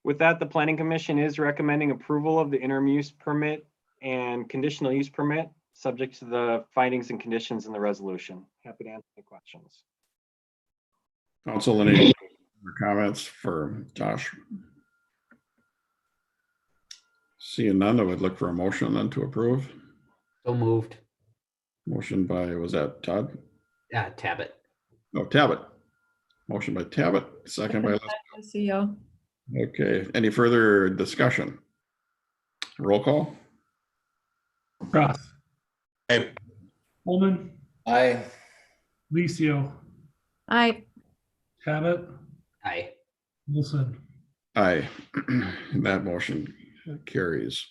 With that, the Planning Commission is recommending approval of the interim use permit and conditional use permit, subject to the findings and conditions in the resolution. Happy to answer any questions. Council, any comments for Josh? Seeing none, I would look for a motion then to approve. So moved. Motion by, was that Todd? Tabit. No, Tabit. Motion by Tabit, second by CEO. Okay, any further discussion? Roll call? Ross. Aye. Holman. Aye. Licio. Aye. Tabit. Aye. Wilson. Aye. That motion carries.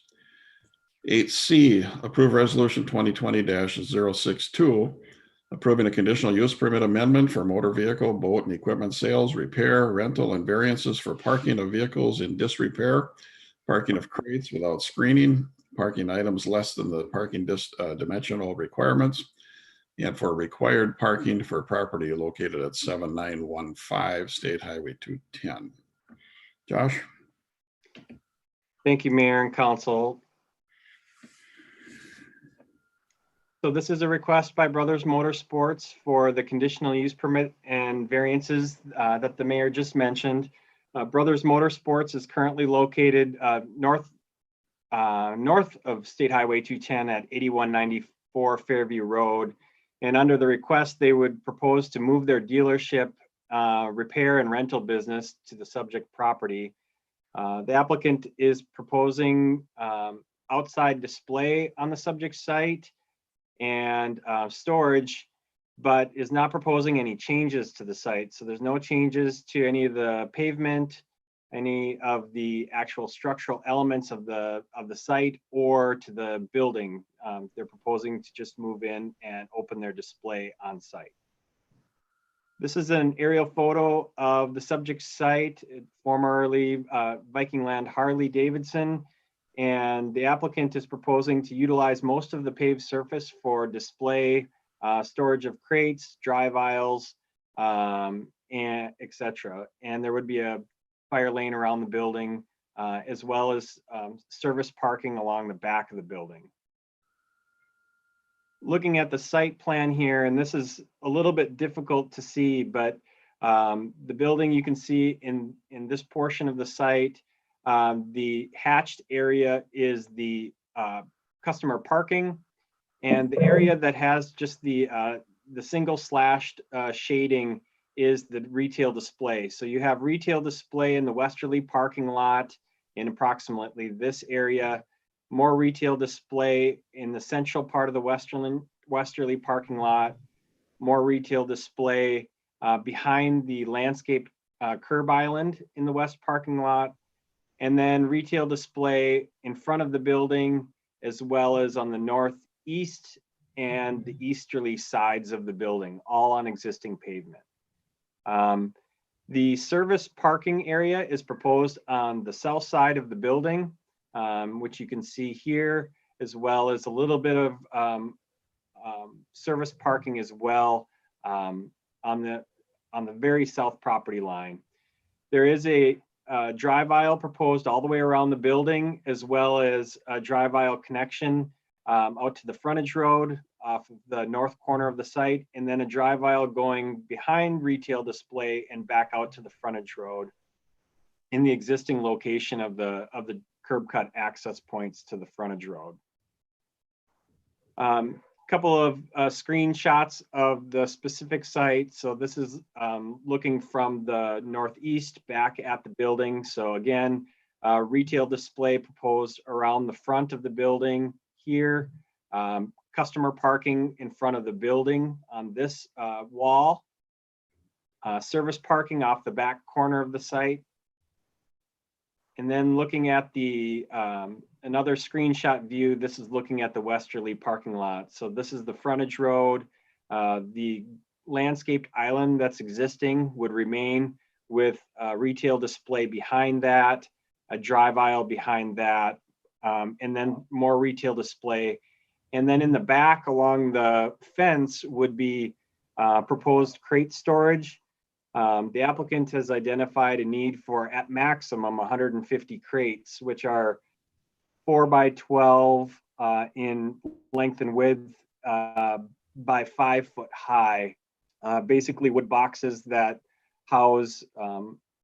8C, approve resolution 2020-062, approving a conditional use permit amendment for motor vehicle, boat, and equipment sales, repair, rental, and variances for parking of vehicles in disrepair, parking of crates without screening, parking items less than the parking dimensional requirements, and for required parking for property located at 7915 State Highway 210. Josh? Thank you, Mayor and Council. So this is a request by Brothers Motorsports for the conditional use permit and variances that the mayor just mentioned. Brothers Motorsports is currently located north of State Highway 210 at 8194 Fairview Road. And under the request, they would propose to move their dealership, repair and rental business to the subject property. The applicant is proposing outside display on the subject site and storage, but is not proposing any changes to the site. So there's no changes to any of the pavement, any of the actual structural elements of the site, or to the building. They're proposing to just move in and open their display on site. This is an aerial photo of the subject site, formerly Viking Land Harley Davidson. And the applicant is proposing to utilize most of the paved surface for display, storage of crates, drive aisles, and etc. And there would be a fire lane around the building, as well as service parking along the back of the building. Looking at the site plan here, and this is a little bit difficult to see, but the building you can see in this portion of the site, the hatched area is the customer parking, and the area that has just the single slashed shading is the retail display. So you have retail display in the westerly parking lot in approximately this area, more retail display in the central part of the westerly parking lot, more retail display behind the landscaped curb island in the west parking lot, and then retail display in front of the building, as well as on the northeast and the easterly sides of the building, all on existing pavement. The service parking area is proposed on the south side of the building, which you can see here, as well as a little bit of service parking as well on the very south property line. There is a drive aisle proposed all the way around the building, as well as a drive aisle connection out to the frontage road off of the north corner of the site, and then a drive aisle going behind retail display and back out to the frontage road in the existing location of the curb cut access points to the frontage road. Couple of screenshots of the specific site. So this is looking from the northeast back at the building. So again, retail display proposed around the front of the building here. Customer parking in front of the building on this wall. Service parking off the back corner of the site. And then looking at the another screenshot view, this is looking at the westerly parking lot. So this is the frontage road. The landscaped island that's existing would remain with retail display behind that, a drive aisle behind that, and then more retail display. And then in the back along the fence would be proposed crate storage. The applicant has identified a need for at maximum 150 crates, which are 4 by 12 in length and width by 5 foot high. Basically wood boxes that house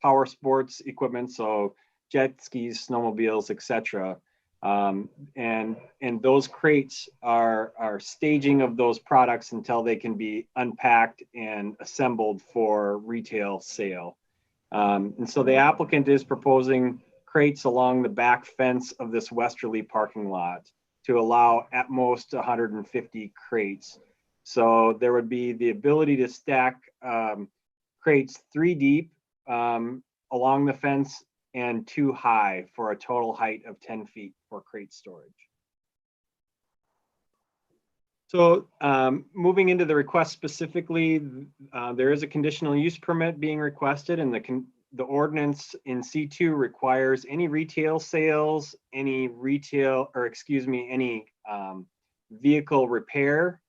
power sports equipment, so jet skis, snowmobiles, etc. And those crates are staging of those products until they can be unpacked and assembled for retail sale. And so the applicant is proposing crates along the back fence of this westerly parking lot to allow at most 150 crates. So there would be the ability to stack crates 3 deep along the fence and 2 high for a total height of 10 feet for crate storage. So moving into the request specifically, there is a conditional use permit being requested, and the ordinance in C2 requires any retail sales, any vehicle repair,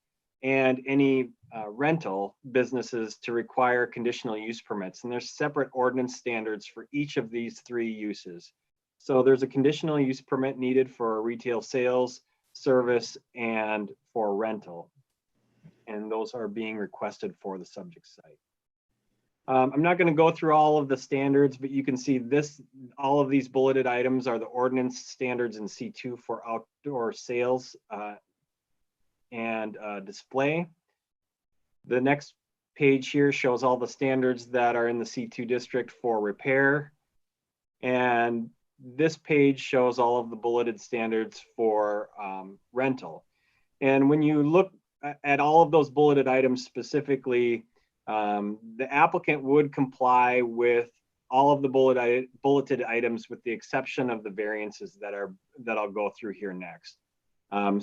and any rental businesses to require conditional use permits. And there's separate ordinance standards for each of these 3 uses. So there's a conditional use permit needed for retail sales. service, and for rental. And those are being requested for the subject site. I'm not going to go through all of the standards, but you can see this, all of these bulleted items are the ordinance standards in C2 for outdoor sales and display. The next page here shows all the standards that are in the C2 district for repair. And this page shows all of the bulleted standards for rental. And when you look at all of those bulleted items specifically, the applicant would comply with all of the bulleted items with the exception of the variances that I'll go through here next.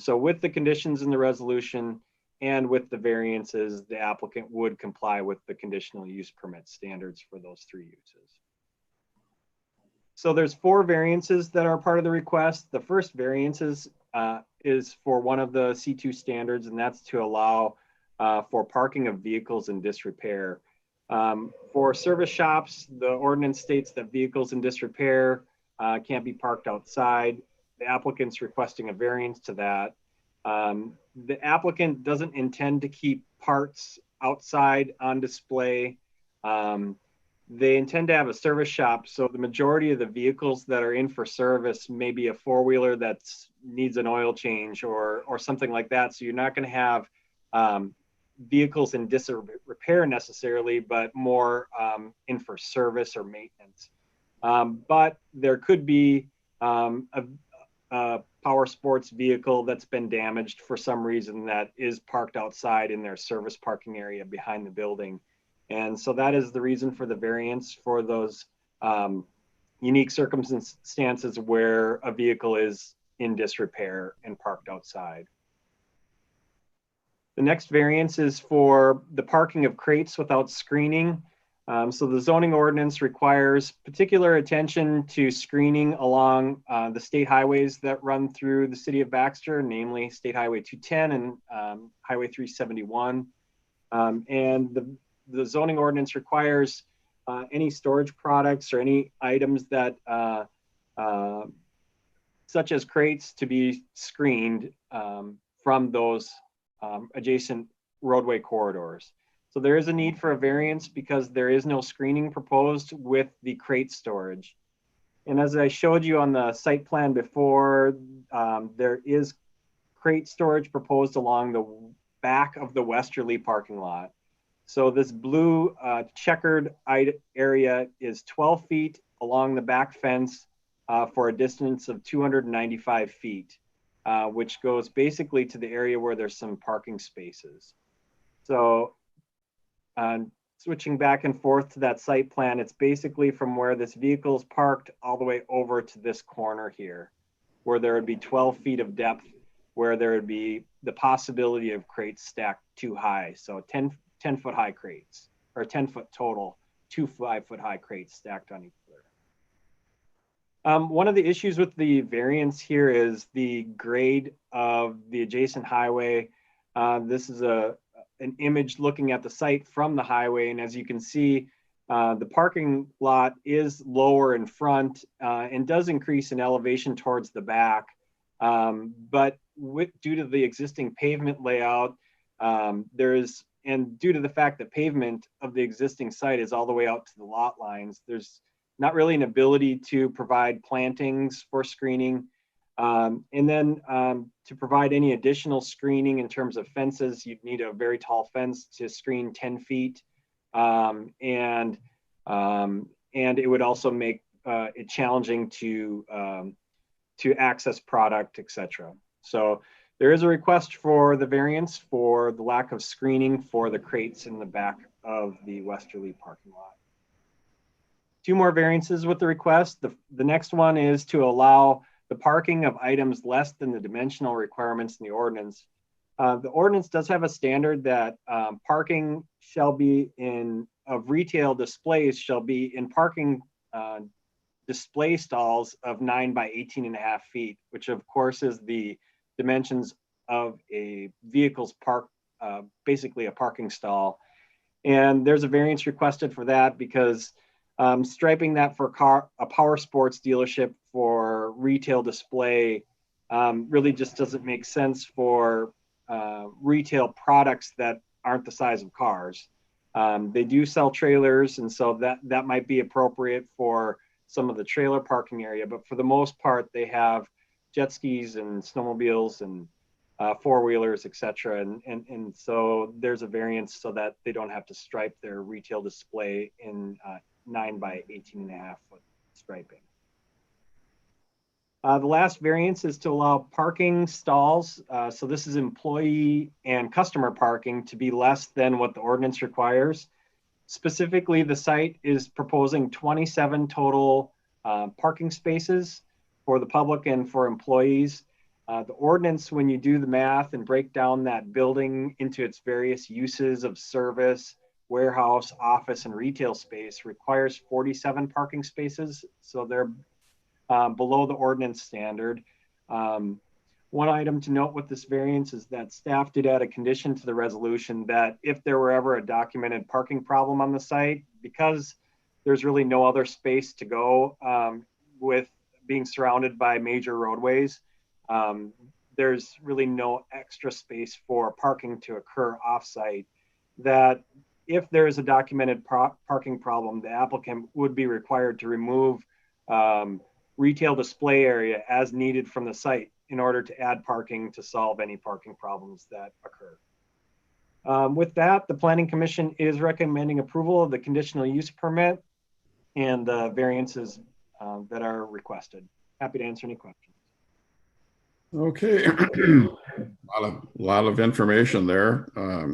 So with the conditions in the resolution and with the variances, the applicant would comply with the conditional use permit standards for those three uses. So there's 4 variances that are part of the request. The first variances is for one of the C2 standards, and that's to allow for parking of vehicles in disrepair. For service shops, the ordinance states that vehicles in disrepair can't be parked outside. The applicant's requesting a variance to that. The applicant doesn't intend to keep parts outside on display. They intend to have a service shop, so the majority of the vehicles that are in for service may be a 4-wheeler that needs an oil change or something like that. So you're not going to have vehicles in disrepair necessarily, but more in for service or maintenance. But there could be a power sports vehicle that's been damaged for some reason that is parked outside in their service parking area behind the building. And so that is the reason for the variance for those unique circumstances where a vehicle is in disrepair and parked outside. The next variance is for the parking of crates without screening. So the zoning ordinance requires particular attention to screening along the state highways that run through the city of Baxter, namely State Highway 210 and Highway 371. And the zoning ordinance requires any storage products or any items that, such as crates, to be screened from those adjacent roadway corridors. So there is a need for a variance because there is no screening proposed with the crate storage. And as I showed you on the site plan before, there is crate storage proposed along the back of the westerly parking lot. So this blue checkered area is 12 feet along the back fence for a distance of 295 feet, which goes basically to the area where there's some parking spaces. So switching back and forth to that site plan, it's basically from where this vehicle is parked all the way over to this corner here, where there would be 12 feet of depth, where there would be the possibility of crates stacked too high. So 10-foot high crates, or 10-foot total, 2 5-foot high crates stacked on each other. One of the issues with the variance here is the grade of the adjacent highway. This is an image looking at the site from the highway, and as you can see, the parking lot is lower in front and does increase in elevation towards the back. But due to the existing pavement layout, and due to the fact that pavement of the existing site is all the way out to the lot lines, there's not really an ability to provide plantings for screening. And then to provide any additional screening in terms of fences, you'd need a very tall fence to screen 10 feet. And it would also make it challenging to access product, etc. So there is a request for the variance for the lack of screening for the crates in the back of the westerly parking lot. 2 more variances with the request. The next one is to allow the parking of items less than the dimensional requirements in the ordinance. The ordinance does have a standard that parking shall be of retail displays shall be in parking display stalls of 9 by 18.5 feet, which of course is the dimensions of a vehicle's basically a parking stall. And there's a variance requested for that because striping that for a power sports dealership for retail display really just doesn't make sense for retail products that aren't the size of cars. They do sell trailers, and so that might be appropriate for some of the trailer parking area, but for the most part, they have jet skis and snowmobiles and four-wheelers, etc. And so there's a variance so that they don't have to stripe their retail display in 9 by 18.5 foot striping. The last variance is to allow parking stalls. So this is employee and customer parking to be less than what the ordinance requires. Specifically, the site is proposing 27 total parking spaces for the public and for employees. The ordinance, when you do the math and break down that building into its various uses of service, warehouse, office, and retail space, requires 47 parking spaces. So they're below the ordinance standard. One item to note with this variance is that staff did add a condition to the resolution that if there were ever a documented parking problem on the site, because there's really no other space to go with being surrounded by major roadways, there's really no extra space for parking to occur off-site, that if there is a documented parking problem, the applicant would be required to remove retail display area as needed from the site in order to add parking to solve any parking problems that occur. With that, the Planning Commission is recommending approval of the conditional use permit and the variances that are requested. Happy to answer any questions. Okay. A lot of information there. I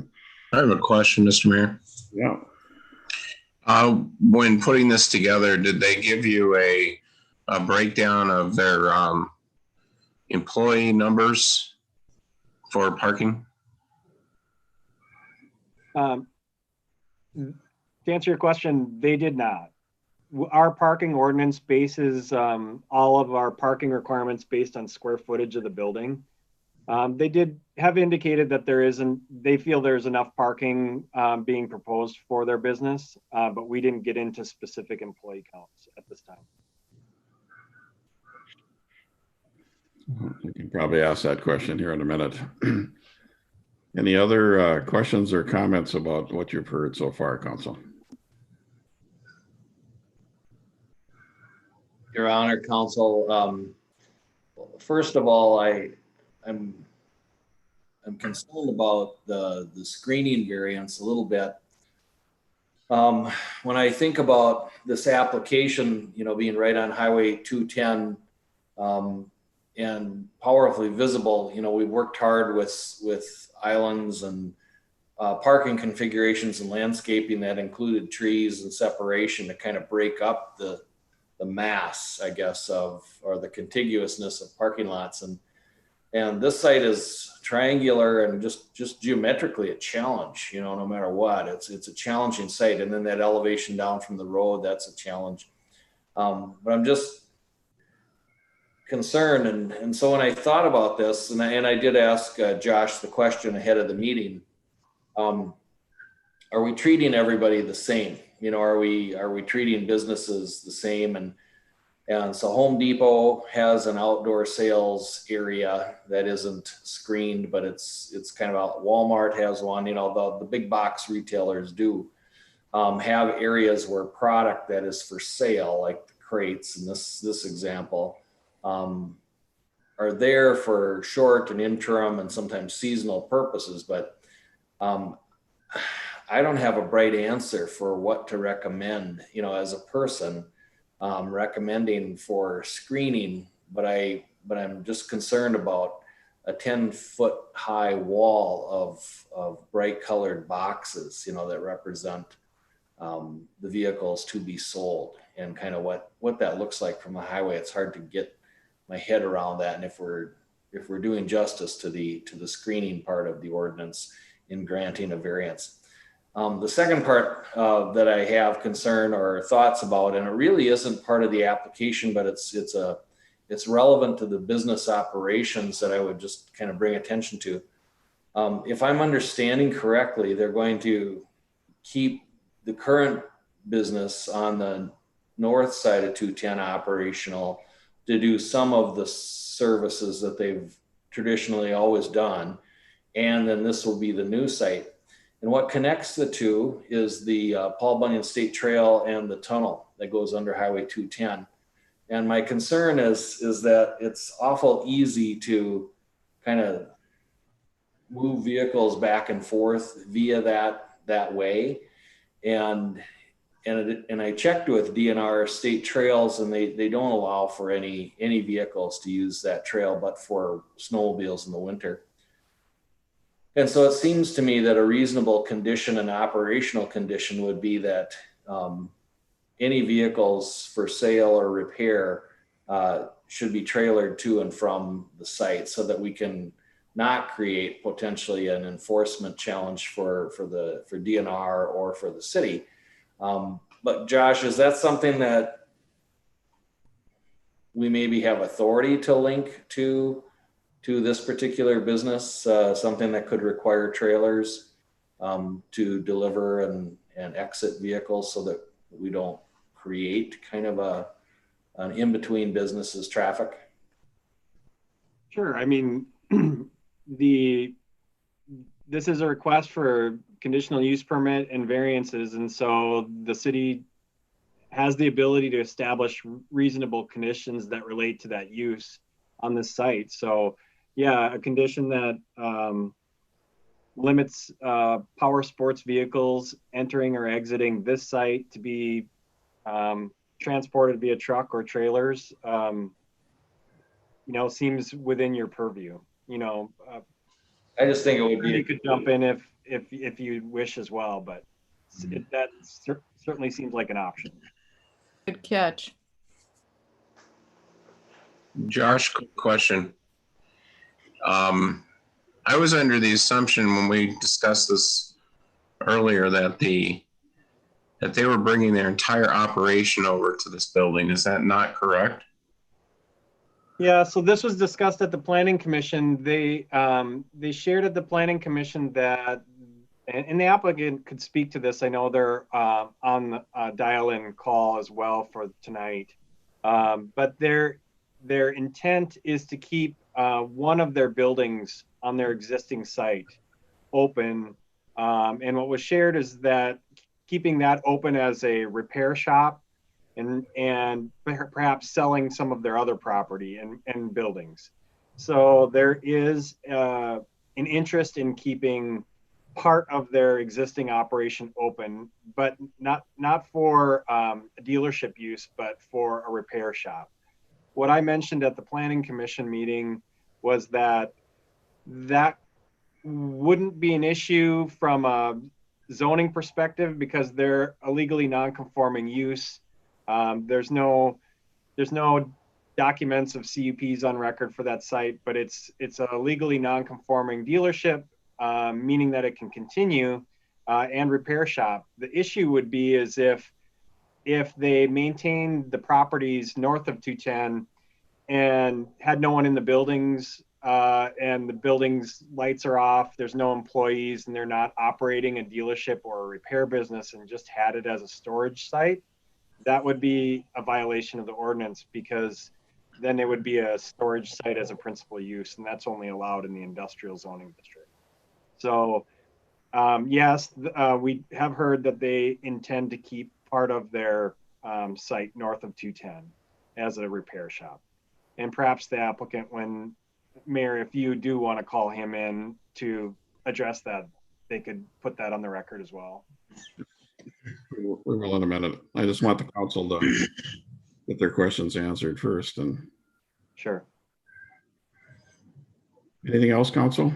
have a question, Mr. Mayor. Yeah. When putting this together, did they give you a breakdown of their employee numbers for parking? To answer your question, they did not. Our parking ordinance bases all of our parking requirements based on square footage of the building. They did have indicated that they feel there's enough parking being proposed for their business, but we didn't get into specific employee counts at this time. You can probably ask that question here in a minute. Any other questions or comments about what you've heard so far, Council? Your Honor, Council, first of all, I'm concerned about the screening variance a little bit. When I think about this application, being right on Highway 210 and powerfully visible, we worked hard with islands and parking configurations and landscaping that included trees and separation to kind of break up the mass, I guess, or the contiguousness of parking lots. And this site is triangular and just geometrically a challenge, no matter what. It's a challenging site. And then that elevation down from the road, that's a challenge. But I'm just concerned. And so when I thought about this, and I did ask Josh the question ahead of the meeting, are we treating everybody the same? Are we treating businesses the same? And so Home Depot has an outdoor sales area that isn't screened, but it's kind of out. Walmart has one. The big box retailers do have areas where product that is for sale, like the crates in this example, are there for short and interim and sometimes seasonal purposes. But I don't have a bright answer for what to recommend, as a person recommending for screening, but I'm just concerned about a 10-foot high wall of bright colored boxes, that represent the vehicles to be sold, and kind of what that looks like from the highway. It's hard to get my head around that. And if we're doing justice to the screening part of the ordinance in granting a variance. The second part that I have concern or thoughts about, and it really isn't part of the application, but it's relevant to the business operations that I would just kind of bring attention to. If I'm understanding correctly, they're going to keep the current business on the north side of 210 operational, to do some of the services that they've traditionally always done. And then this will be the new site. And what connects the two is the Paul Bunyan State Trail and the tunnel that goes under Highway 210. And my concern is that it's awful easy to kind of move vehicles back and forth via that way. And I checked with DNR State Trails, and they don't allow for any vehicles to use that trail, but for snowmobiles in the winter. And so it seems to me that a reasonable condition, an operational condition, would be that any vehicles for sale or repair should be trailered to and from the site, so that we can not create potentially an enforcement challenge for DNR or for the city. But Josh, is that something that we maybe have authority to link to this particular business, something that could require trailers to deliver and exit vehicles, so that we don't create kind of an in-between businesses traffic? Sure. I mean, this is a request for conditional use permit and variances, and so the city has the ability to establish reasonable conditions that relate to that use on this site. So yeah, a condition that limits power sports vehicles entering or exiting this site to be transported via truck or trailers, seems within your purview. I just think it would be. You could jump in if you wish as well, but that certainly seems like an option. Good catch. Josh, quick question. I was under the assumption when we discussed this earlier that they were bringing their entire operation over to this building. Is that not correct? Yeah, so this was discussed at the Planning Commission. They shared at the Planning Commission that, and the applicant could speak to this. I know they're on the dial-in call as well for tonight. But their intent is to keep one of their buildings on their existing site open. And what was shared is that keeping that open as a repair shop and perhaps selling some of their other property and buildings. So there is an interest in keeping part of their existing operation open, but not for dealership use, but for a repair shop. What I mentioned at the Planning Commission meeting was that wouldn't be an issue from a zoning perspective because they're a legally non-conforming use. There's no documents of CUPs on record for that site, but it's a legally non-conforming dealership, meaning that it can continue, and repair shop. The issue would be is if they maintain the properties north of 210 and had no one in the buildings, and the buildings lights are off, there's no employees, and they're not operating a dealership or a repair business and just had it as a storage site, that would be a violation of the ordinance, because then it would be a storage site as a principal use, and that's only allowed in the industrial zoning district. So yes, we have heard that they intend to keep part of their site north of 210 as a repair shop. And perhaps the applicant, when Mayor, if you do want to call him in to address that, they could put that on the record as well. We will in a minute. I just want the council to get their questions answered first. And sure. Anything else, council?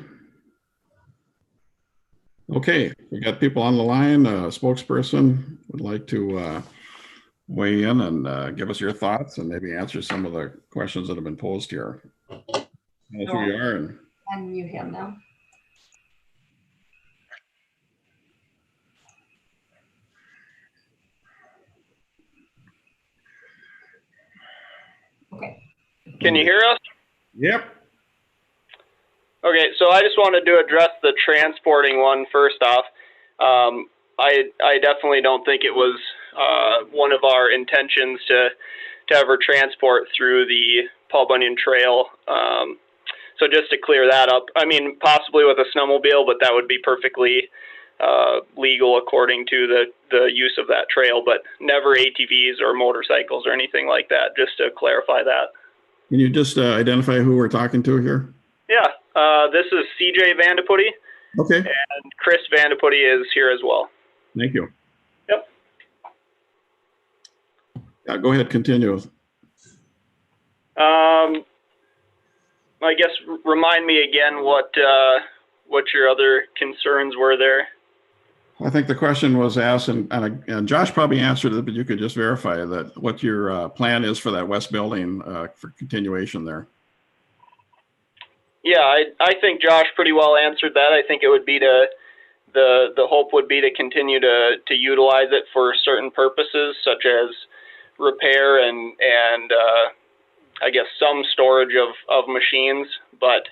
Okay, we got people on the line. Spokesperson would like to weigh in and give us your thoughts and maybe answer some of the questions that have been posed here. That's who you are. And Unmute him now. Okay. Can you hear us? Yep. Okay, so I just wanted to address the transporting one first off. I definitely don't think it was one of our intentions ever transport through the Paul Bunyan Trail. So just to clear that up, I mean, possibly with a snowmobile, but that would be perfectly legal according to the use of that trail, but never ATVs or motorcycles or anything like that, just to clarify that. Can you just identify who we're talking to here? Yeah, this is CJ Vandeputty, Okay, and Chris Vandeputty is here as well. thank you. Yep. Yeah, go ahead, continue. I guess remind me again what your other concerns were there. I think the question was asked, and Josh probably answered it, but you could just verify that what your plan is for that west building for continuation there. Yeah, I think Josh pretty well answered that. I think it would be the hope would be to continue to utilize it for certain purposes, such as repair and I guess some storage of machines, but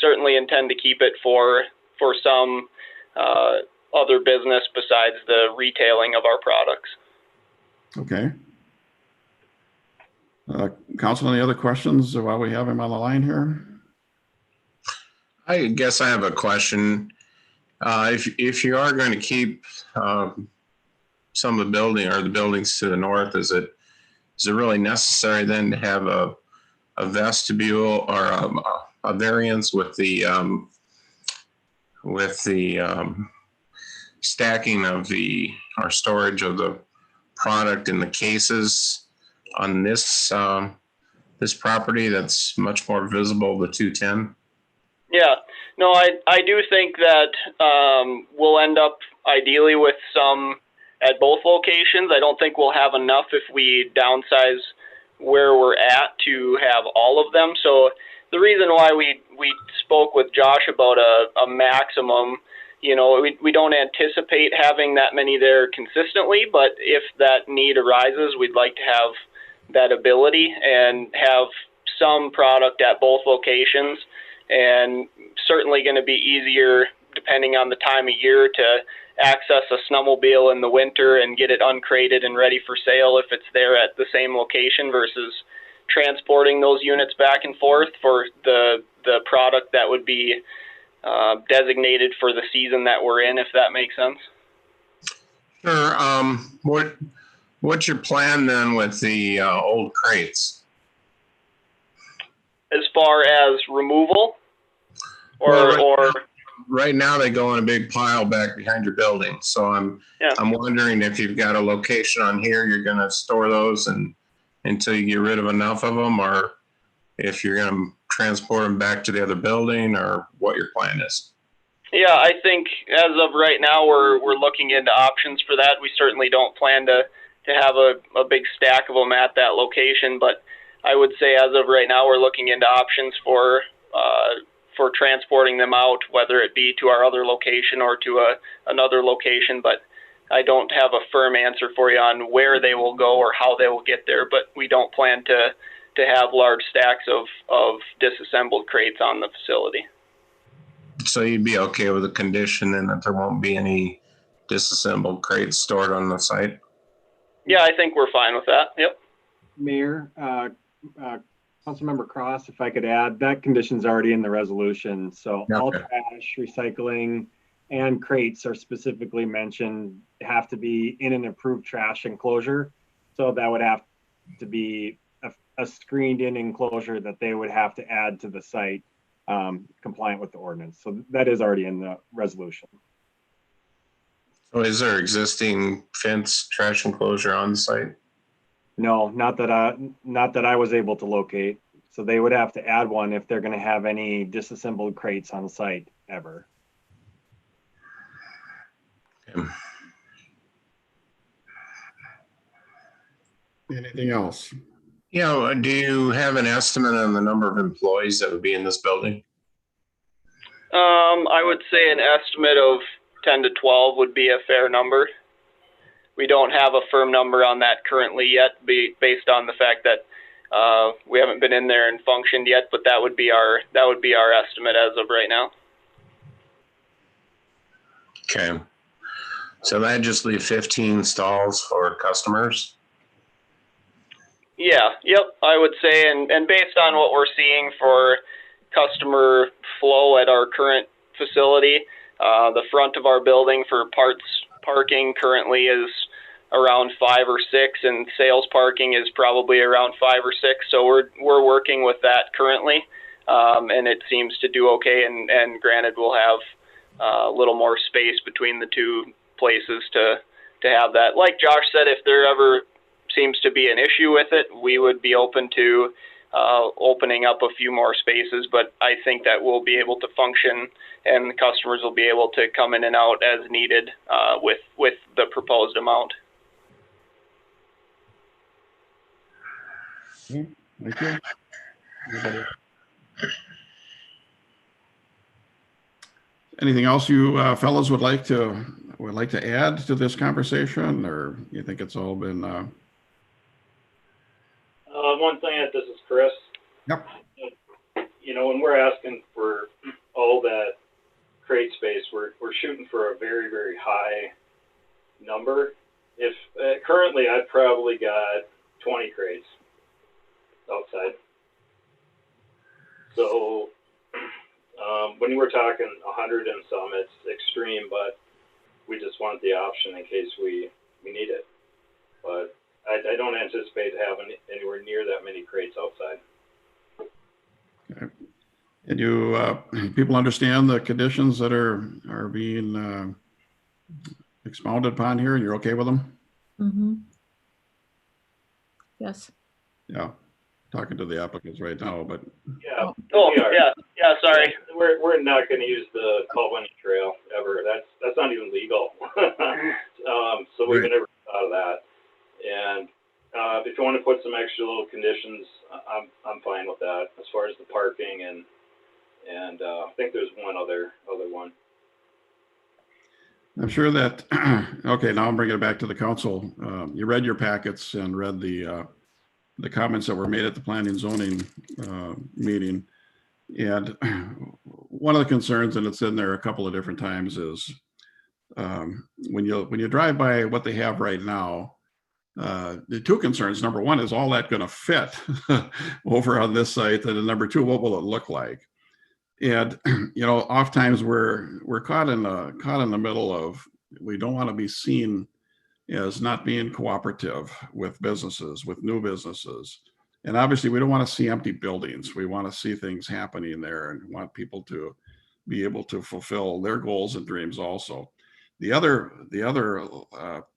certainly intend to keep it for some other business besides the retailing of our products. Okay. Council, any other questions while we have him on the line here? I guess I have a question. If you are going to keep some of the building or the buildings to the north, is it really necessary then to have a vestibule or a variance with the stacking of our storage of the product in the cases on this property that's much more visible, the 210? Yeah, no, I do think that we'll end up ideally with some at both locations. I don't think we'll have enough if we downsize where we're at to have all of them. So the reason why we spoke with Josh about a maximum, you know, we don't anticipate having that many there consistently, but if that need arises, we'd like to have that ability and have some product at both locations, and certainly going to be easier depending on the time of year to access a snowmobile in the winter and get it uncrated and ready for sale if it's there at the same location versus transporting those units back and forth for the product that would be designated for the season that we're in, if that makes sense. Sure. What's your plan then with the old crates? As far as removal or right now they go in a big pile back behind your building. So I'm wondering if you've got a location on here you're going to store those until you get rid of enough of them, or if you're going to transport them back to the other building, or what your plan is. Yeah, I think as of right now we're looking into options for that. We certainly don't plan to have a big stack of them at that location, but I would say as of right now we're looking into options for transporting them out, whether it be to our other location or to another location. But I don't have a firm answer for you on where they will go or how they will get there, but we don't plan to have large stacks of disassembled crates on the facility. So you'd be okay with the condition then that there won't be any disassembled crates stored on the site? Yeah, I think we're fine with that. Yep. Mayor, Councilmember Cross, if I could add, that condition's already in the resolution. So all trash, recycling, and crates are specifically mentioned have to be in an approved trash enclosure. So that would have to be a screened in enclosure that they would have to add to the site, compliant with the ordinance. So that is already in the resolution. So is there existing fence trash enclosure on the site? No, not that I was able to locate. So they would have to add one if they're going to have any disassembled crates on site ever. Okay. Anything else? Yeah, do you have an estimate on the number of employees that would be in this building? I would say an estimate of 10 to 12 would be a fair number. We don't have a firm number on that currently yet, based on the fact that we haven't been in there and functioned yet. But that would be our estimate as of right now. Okay, so that just leaves 15 stalls for customers. Yeah, yep, I would say, and based on what we're seeing for customer flow at our current facility, the front of our building for parts parking currently is around 5 or 6, and sales parking is probably around 5 or 6. So we're working with that currently, and it seems to do okay. And granted, we'll have a little more space between the two places to have that. Like Josh said, if there ever seems to be an issue with it, we would be open to opening up a few more spaces, but I think that we'll be able to function and the customers will be able to come in and out as needed with the proposed amount. Okay, thank you. Anybody else? Anything else you fellows would like to add to this conversation, or you think it's all been? One thing, this is Chris. Yep. You know, when we're asking for all that crate space, we're shooting for a very, very high number. If currently I've probably got 20 crates outside. So when we're talking 100 and some, it's extreme, but we just want the option in case we need it. But I don't anticipate having anywhere near that many crates outside. Okay. And you people understand the conditions that are being expounded upon here, and you're okay with them? Mm-hmm. Yes. Yeah. Talking to the applicants right now, but Yeah. Oh, yeah. Sorry. We're not going to use the Colwyn Trail ever. That's not even legal. So we've never thought of that. And if you want to put some extra little conditions, I'm fine with that as far as the parking and I think there's one other one. I'm sure that, okay, now I'm bringing it back to the council. You read your packets and read the comments that were made at the planning and zoning meeting. And one of the concerns, and it's in there a couple of different times, is when you drive by what they have right now, the two concerns, number one, is all that going to fit over on this site? And then number two, what will it look like? And you know, oftentimes we're caught in the middle of, we don't want to be seen as not being cooperative with businesses, with new businesses. And obviously we don't want to see empty buildings. We want to see things happening there and want people to be able to fulfill their goals and dreams also. The other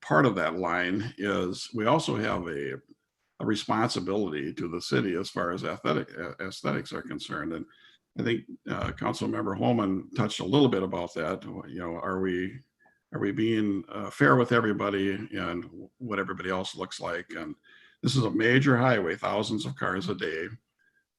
part of that line is we also have a responsibility to the city as far as aesthetics are concerned. And I think Councilmember Holman touched a little bit about that. You know, are we being fair with everybody and what everybody else looks like? And this is a major highway, thousands of cars a day,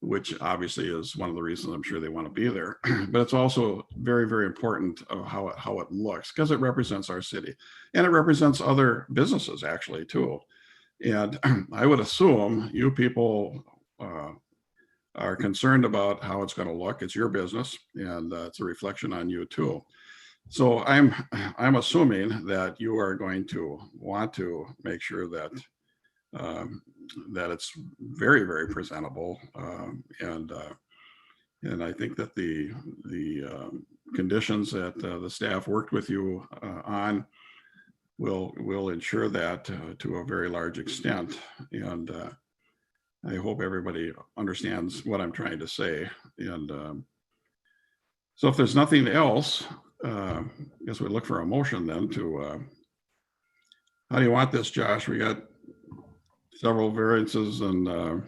which obviously is one of the reasons I'm sure they want to be there. But it's also very, very important of how it looks, because it represents our city and it represents other businesses actually too. And I would assume you people are concerned about how it's going to look. It's your business, and it's a reflection on you too. So I'm assuming that you are going to want to make sure that that it's very, very presentable, and I think that the conditions that the staff worked with you on will ensure that to a very large extent. And I hope everybody understands what I'm trying to say. And so if there's nothing else, I guess we look for a motion then to, how do you want this, Josh? We got several variances and.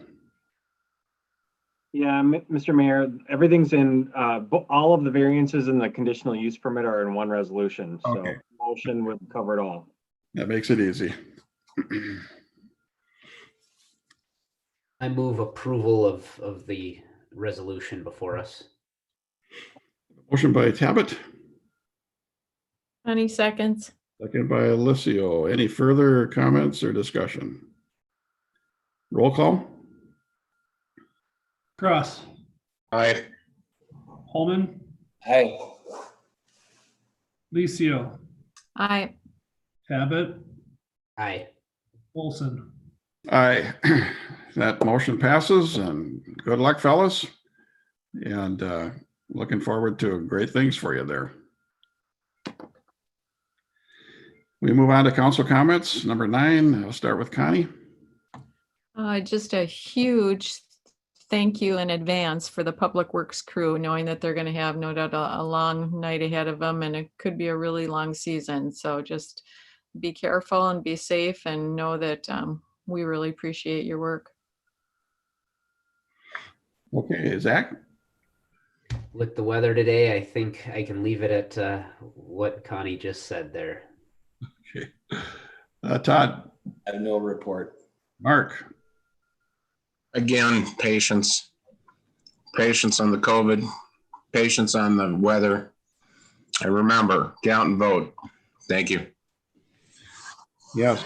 Yeah, Mr. Mayor, everything's in, all of the variances in the conditional use permit are in one resolution. So Okay. Motion would cover it all. That makes it easy. I move approval of the resolution before us. Motion by Tabbitt, 20 seconds. second by Alessio. Any further comments or discussion? Roll call. Cross, Aye. Holman, Hey. Licio, Aye. Tabbitt, Aye. Olson. Aye. That motion passes, and good luck, fellas. And looking forward to great things for you there. We move on to council comments. Number 9, I'll start with Connie. Just a huge thank you in advance for the Public Works crew, knowing that they're going to have no doubt a long night ahead of them, and it could be a really long season. So just be careful and be safe, and know that we really appreciate your work. Okay, Zach? With the weather today, I think I can leave it at what Connie just said there. Okay. Todd? I have no report. Mark? Again, patience. Patience on the COVID, patience on the weather. And remember, get out and vote. Thank you. Yes.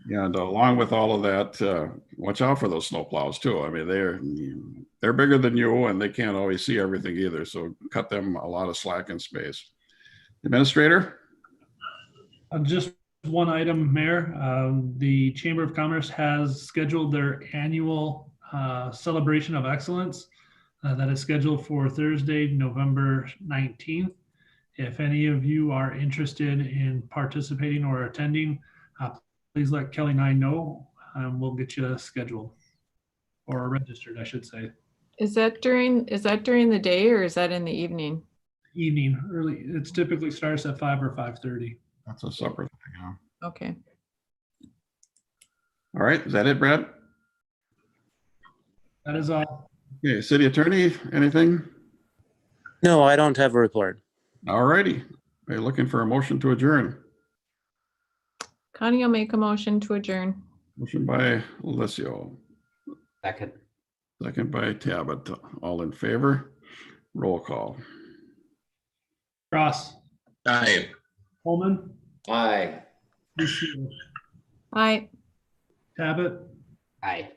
And along with all of that, watch out for those snowplows too. I mean, they're bigger than you, and they can't always see everything either. So cut them a lot of slack in space. Administrator? Just one item, Mayor. The Chamber of Commerce has scheduled their annual celebration of excellence that is scheduled for Thursday, November 19th. If any of you are interested in participating or attending, please let Kelly and I know, and we'll get you scheduled or registered, I should say. Is that during the day, or is that in the evening? Evening, early. It's typically starts at 5 or 5:30. That's a separate thing, huh? Okay. All right, is that it, Brad? That is all. Okay, city attorney, anything? No, I don't have a report. All righty. Are you looking for a motion to adjourn? Connie will make a motion to adjourn. Motion by Alessio. Second. Second by Tabit. All in favor? Roll call. Ross. Aye. Holman. Aye. Lucille, Aye. Tabit, Aye.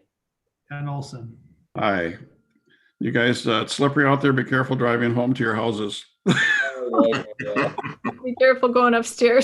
and Olson. Aye. You guys, it's slippery out there. Be careful driving home to your houses. Be careful going upstairs.